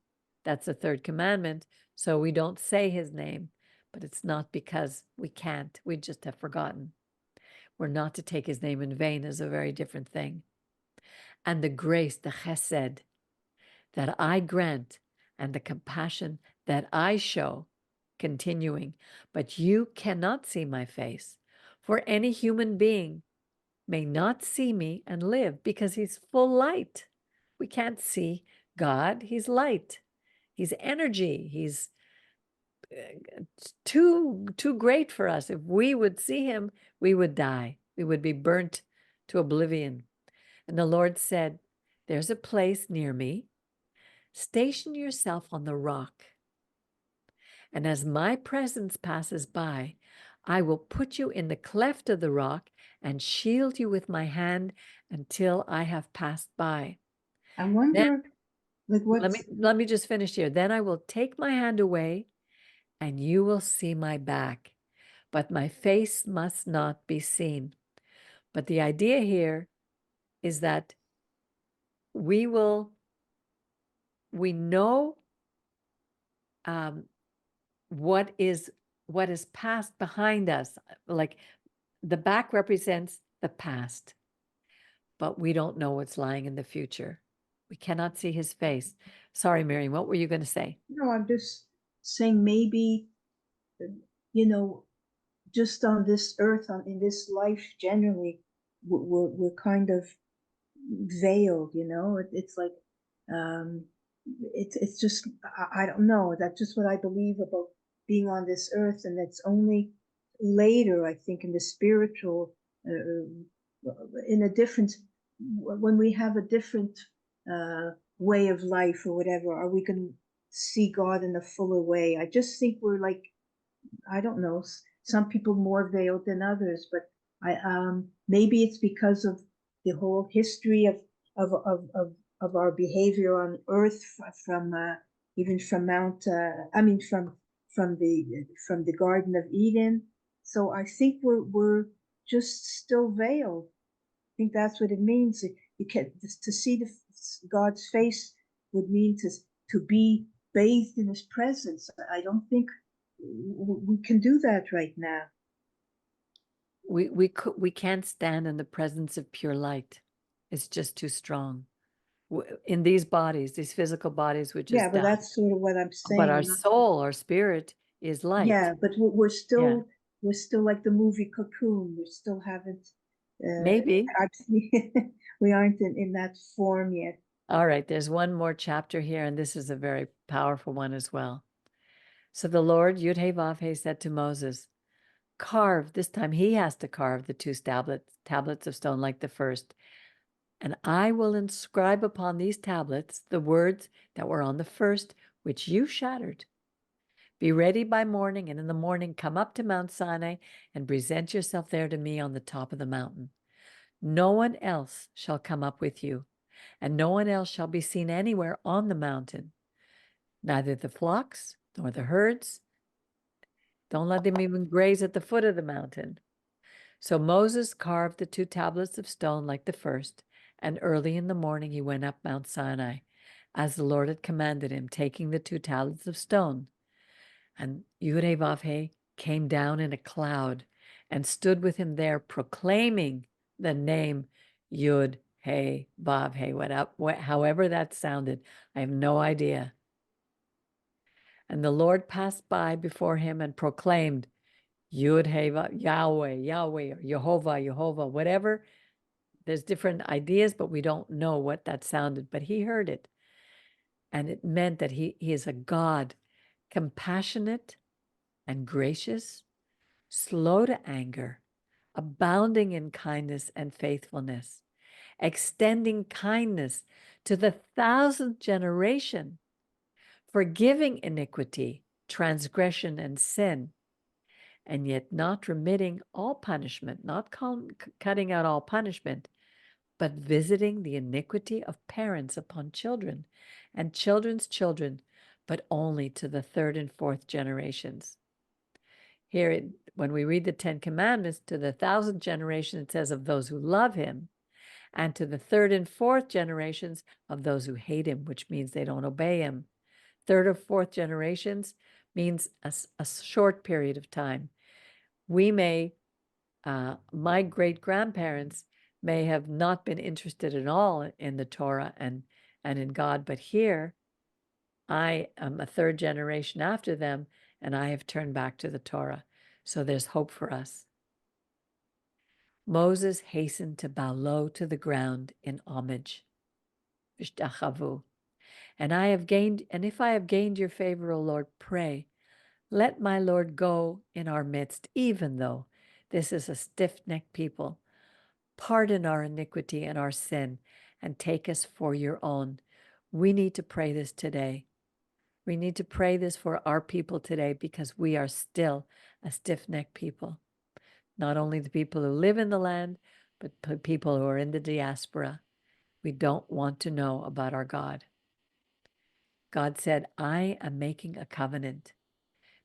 That's the third commandment. So we don't say his name, but it's not because we can't. We just have forgotten. We're not to take his name in vain is a very different thing. And the grace, the chesed, that I grant and the compassion that I show, continuing, but you cannot see my face. For any human being may not see me and live because he's full light. We can't see God. He's light. He's energy. He's too great for us. If we would see him, we would die. We would be burnt to oblivion. And the Lord said, there's a place near me. Station yourself on the rock. And as my presence passes by, I will put you in the cleft of the rock and shield you with my hand until I have passed by. I wonder, like, what's Let me just finish here. Then I will take my hand away and you will see my back, but my face must not be seen. But the idea here is that we know what is past behind us. Like the back represents the past, but we don't know what's lying in the future. We cannot see his face. Sorry, Miriam, what were you going to say? No, I'm just saying maybe, just on this earth, in this life generally, we're kind of veiled, it's like, it's just, I don't know, that's just what I believe about being on this earth. And it's only later, I think, in the spiritual, in a different, when we have a different way of life or whatever, are we going to see God in a fuller way? I just think we're like, I don't know, some people more veiled than others, but maybe it's because of the whole history of of our behavior on earth from even from Mount I mean from the Garden of Eden. So I think we're just still veiled. I think that's what it means. You can to see God's face would mean to be bathed in His presence. I don't think we can do that right now. We can't stand in the presence of pure light. It's just too strong. In these bodies, these physical bodies, which is Yeah, but down. that's sort of what I'm saying. But our soul, our spirit is light. Yeah, but we're still like the movie Cocoon. We still haven't. Maybe. We aren't in that form yet. All right, there's one more chapter here, and this is a very powerful one as well. So the Lord, Yud-Heh-Vav-Heh, said to Moses, carve, this time he has to carve the two tablets of stone like the first. And I will inscribe upon these tablets the words that were on the first, which you shattered. Be ready by morning, and in the morning come up to Mount Sinai and present yourself there to me on the top of the mountain. No one else shall come up with you, and no one else shall be seen anywhere on the mountain, neither the flocks nor the herds. Don't let them even graze at the foot of the mountain. So Moses carved the two tablets of stone like the first, and early in the morning he went up Mount Sinai, as the Lord had commanded him, taking the two tablets of stone. And Yud-Heh-Vav-Heh came down in a cloud and stood with him there, proclaiming the name Yud-Heh-Vav-Heh, however that sounded. I have no idea. And the Lord passed by before him and proclaimed, Yud-Heh-Vav, Yahweh, Yahweh, or Yehovah, Yehovah, whatever. There's different ideas, but we don't know what that sounded. But he heard it. And it meant that he is a God, compassionate and gracious, slow to anger, abounding in kindness and faithfulness, extending kindness to the 1,000th generation, forgiving iniquity, transgression, and sin, and yet not remitting all punishment, not cutting out all punishment, but visiting the iniquity of parents upon children and children's children, but only to the 3rd and 4th generations. Here, when we read the 10 Commandments, to the 1,000th generation, it says of those who love him, and to the 3rd and 4th generations of those who hate him, which means they don't obey him. 3rd or 4th generations means a short period of time. We may, my great-grandparents may have not been interested at all in the Torah and in God, but here I am a 3rd generation after them, and I have turned back to the Torah. So there's hope for us. Moses hastened to bow low to the ground in homage. V'shtachavu. And if I have gained your favor, O Lord, pray, let my Lord go in our midst, even though this is a stiff-necked people. Pardon our iniquity and our sin, and take us for your own. We need to pray this today. We need to pray this for our people today, because we are still a stiff-necked people. Not only the people who live in the land, but people who are in the diaspora. We don't want to know about our God. God said, I am making a covenant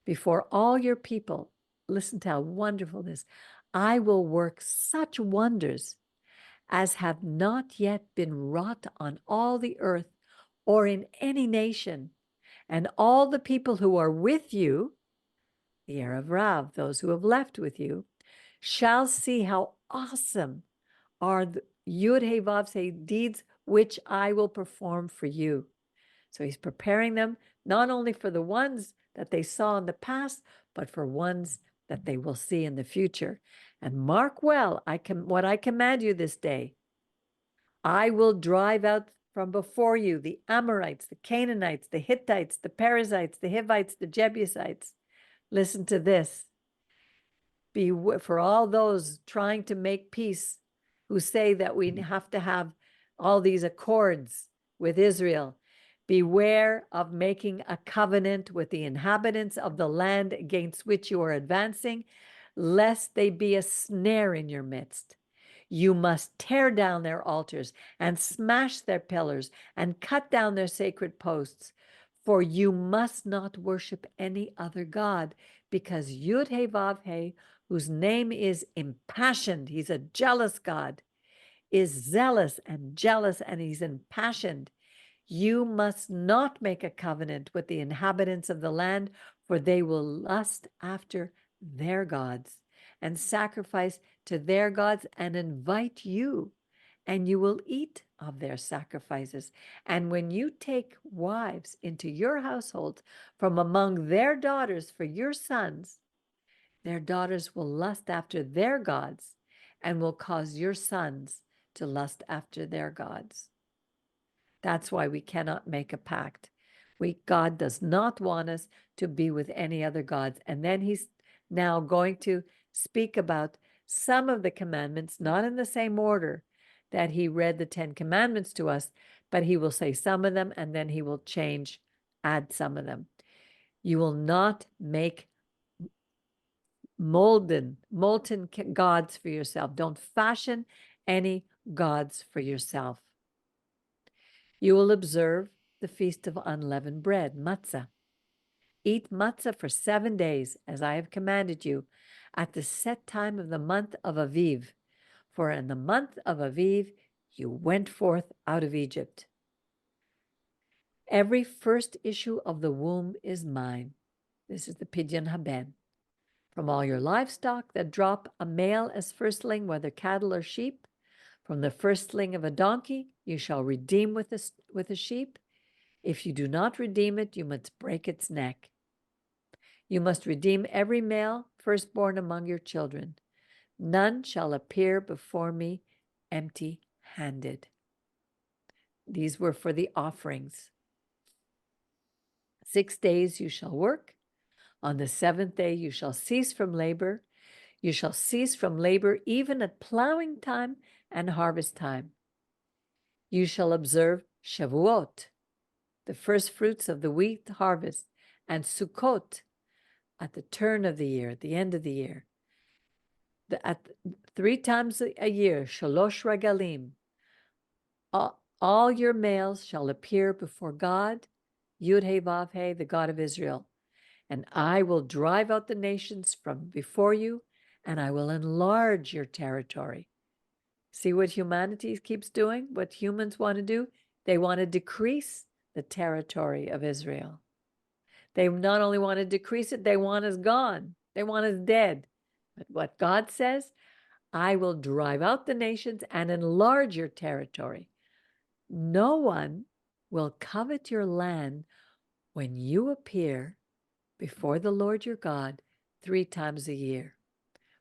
before all your people. Listen to how wonderful this is. I will work such wonders as have not yet been wrought on all the earth or in any nation. And all the people who are with you, the Erev Rav, those who have left with you, shall see how awesome are the Yud-Heh-Vav-Heh deeds which I will perform for you. So he's preparing them not only for the ones that they saw in the past, but for ones that they will see in the future. And mark well, what I command you this day. I will drive out from before you the Amorites, the Canaanites, the Hittites, the Perizzites, the Hivites, the Jebusites. Listen to this. For all those trying to make peace, who say that we have to have all these accords with Israel, beware of making a covenant with the inhabitants of the land against which you are advancing, lest they be a snare in your midst. You must tear down their altars and smash their pillars and cut down their sacred posts. For you must not worship any other God, because Yud He Vav He, whose name is impassioned, he's a jealous God, is zealous and jealous, and he's impassioned. You must not make a covenant with the inhabitants of the land, for they will lust after their gods and sacrifice to their gods and invite you, and you will eat of their sacrifices. And when you take wives into your household from among their daughters for your sons, their daughters will lust after their gods and will cause your sons to lust after their gods. That's why we cannot make a pact. God does not want us to be with any other gods. And then he's now going to speak about some of the commandments, not in the same order that he read the 10 commandments to us, but he will say some of them and then he will add some of them. You will not make molten gods for yourself. Don't fashion any gods for yourself. You will observe the feast of unleavened bread, matzah. Eat matzah for 7 days, as I have commanded you, at the set time of the month of Aviv. For in the month of Aviv you went forth out of Egypt. Every first issue of the womb is mine. This is the Pidyon Haben. From all your livestock that drop a male as firstling, whether cattle or sheep, from the firstling of a donkey you shall redeem with a sheep. If you do not redeem it, you must break its neck. You must redeem every male firstborn among your children. None shall appear before me empty-handed. These were for the offerings. 6 days you shall work. On the 7th day you shall cease from labor. You shall cease from labor even at plowing time and harvest time. You shall observe Shavuot, the first fruits of the wheat harvest, and Sukkot at the turn of the year, at the end of the year. At 3 times a year, Shalosh Regalim, all your males shall appear before God, Yud He Vav He, the God of Israel. And I will drive out the nations from before you, and I will enlarge your territory. See what humanity keeps doing? What humans want to do? They want to decrease the territory of Israel. They not only want to decrease it, they want us gone. They want us dead. But what God says, I will drive out the nations and enlarge your territory. No one will covet your land when you appear before the Lord your God 3 times a year.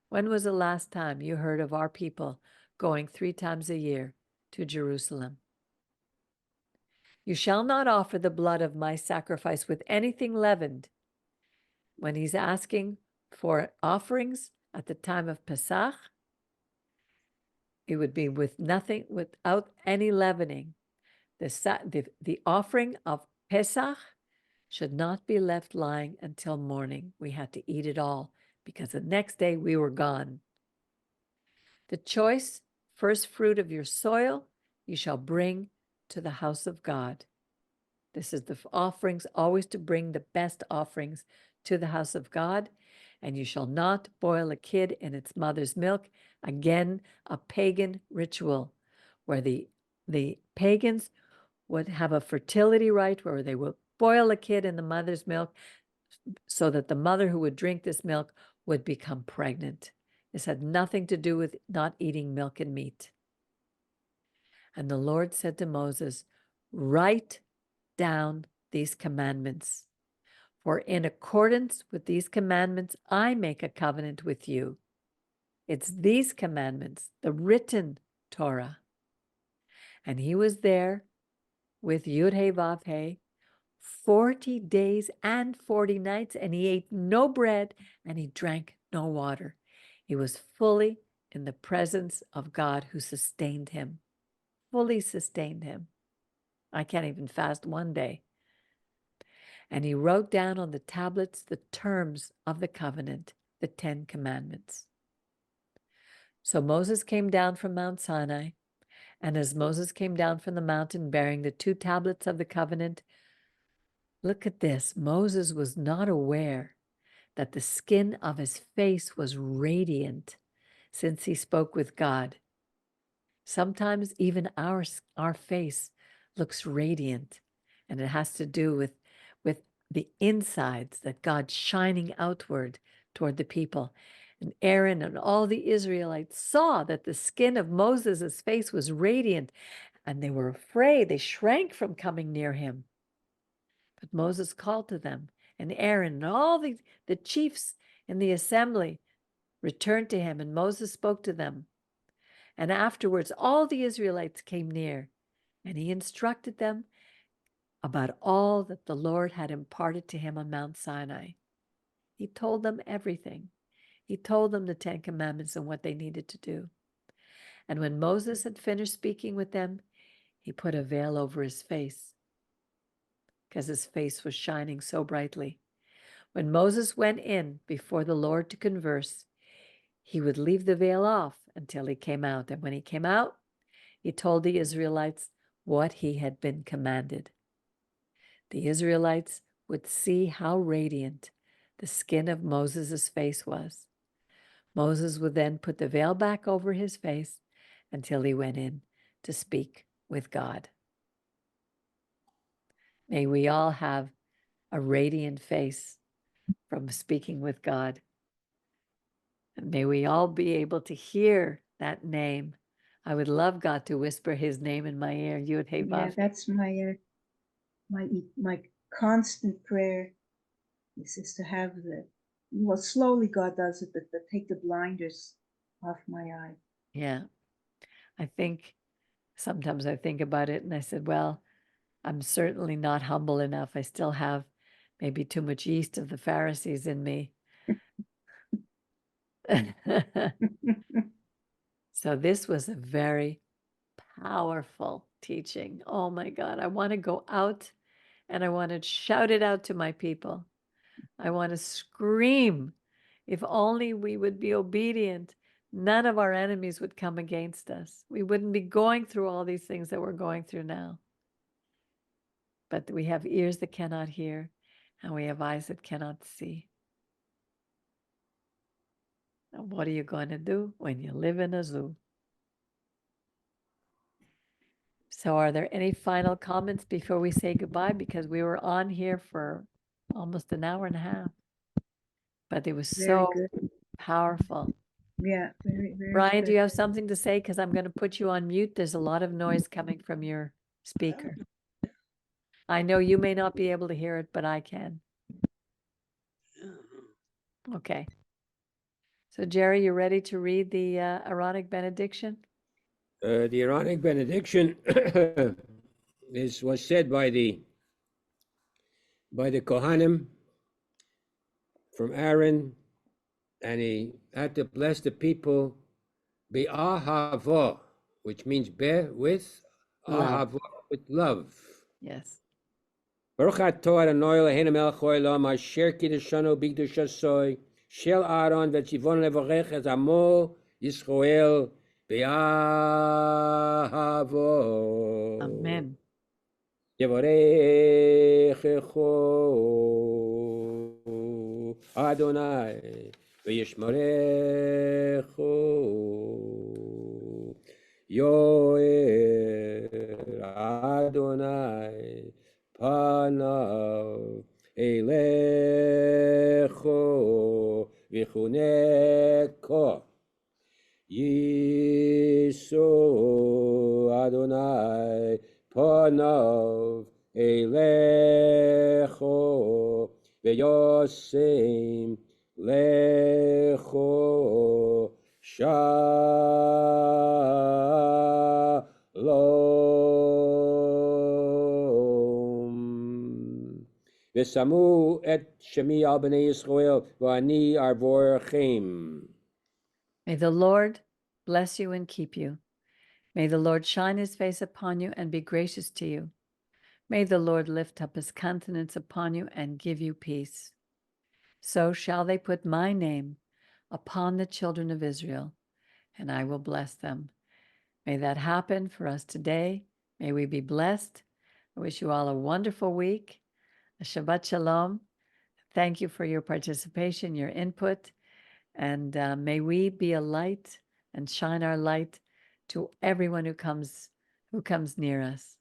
When was the last time you heard of our people going 3 times a year to Jerusalem? You shall not offer the blood of my sacrifice with anything leavened. When he's asking for offerings at the time of Pesach, it would be with nothing, without any leavening. The offering of Pesach should not be left lying until morning. We had to eat it all because the next day we were gone. The choice first fruit of your soil you shall bring to the house of God. This is the offerings, always to bring the best offerings to the house of God. And you shall not boil a kid in its mother's milk. Again, a pagan ritual where the pagans would have a fertility rite where they would boil a kid in the mother's milk so that the mother who would drink this milk would become pregnant. This had nothing to do with not eating milk and meat. And the Lord said to Moses, write down these commandments, for in accordance with these commandments, I make a covenant with you. It's these commandments, the written Torah. And he was there with Yud He Vav He 40 days and 40 nights, and he ate no bread and he drank no water. He was fully in the presence of God who sustained him, fully sustained him. I can't even fast 1 day. And he wrote down on the tablets the terms of the covenant, the 10 commandments. So Moses came down from Mount Sinai, and as Moses came down from the mountain bearing the 2 tablets of the covenant, look at this. Moses was not aware that the skin of his face was radiant since he spoke with God. Sometimes even our face looks radiant, and it has to do with the insides that God's shining outward toward the people. And Aaron and all the Israelites saw that the skin of Moses' face was radiant, and they were afraid. They shrank from coming near him. But Moses called to them, and Aaron and all the chiefs in the assembly returned to him, and Moses spoke to them. And afterwards, all the Israelites came near, and he instructed them about all that the Lord had imparted to him on Mount Sinai. He told them everything. He told them the 10 Commandments and what they needed to do. And when Moses had finished speaking with them, he put a veil over his face because his face was shining so brightly. When Moses went in before the Lord to converse, he would leave the veil off until he came out. And when he came out, he told the Israelites what he had been commanded. The Israelites would see how radiant the skin of Moses' face was. Moses would then put the veil back over his face until he went in to speak with God. May we all have a radiant face from speaking with God. And may we all be able to hear that name. I would love God to whisper his name in my ear. Yud Hey Yeah, Vav. that's my constant prayer is to have well, slowly God does it, but take the blinders off my eye. Yeah. I think sometimes I think about it and I said, well, I'm certainly not humble enough. I still have maybe too much yeast of the Pharisees in me. So this was a very powerful teaching. Oh my God. I want to go out and I want to shout it out to my people. I want to scream. If only we would be obedient, none of our enemies would come against us. We wouldn't be going through all these things that we're going through now. But we have ears that cannot hear, and we have eyes that cannot see. And what are you going to do when you live in a zoo? So are there any final comments before we say goodbye? Because we were on here for almost an hour and a half. But it was Very so good. powerful. Yeah, very Brian, good. do you have something to say? Because I'm going to put you on mute. There's a lot of noise coming from your speaker. I know you may not be able to hear it, but I can. Okay. So Jerry, you ready to read the Aaronic benediction? The Aaronic benediction was said by the Kohanim from Aaron, and he had to bless the people be'ahava, which means with ahava, with love. Yes. Baruch atah Adonai Eloheinu melech haolam asher kiddushanu b'kedushaso shel Aaron v'tzivon levarech et amo Yisrael be'ahavo. Amen. Yevarechecho Adonai v'yishmerecho Yoel Adonai panav elecho v'chuneko Yiso Adonai panav elecho v'yosem lecho shalom. V'samu et shemi al b'nei Yisrael v'ani arvorchem. May the Lord bless you and keep you. May the Lord shine his face upon you and be gracious to you. May the Lord lift up his countenance upon you and give you peace. So shall they put my name upon the children of Israel, and I will bless them. May that happen for us today. May we be blessed. I wish you all a wonderful week. A Shabbat Shalom. Thank you for your participation, your input, and may we be a light and shine our light to everyone who comes near us.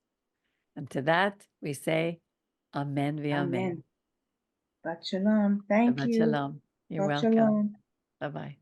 And to that we say, Amen v'amen. Amen. Shabbat Shalom. Thank Shabbat you. Shalom. You're Shabbat welcome. Shalom. Bye-bye.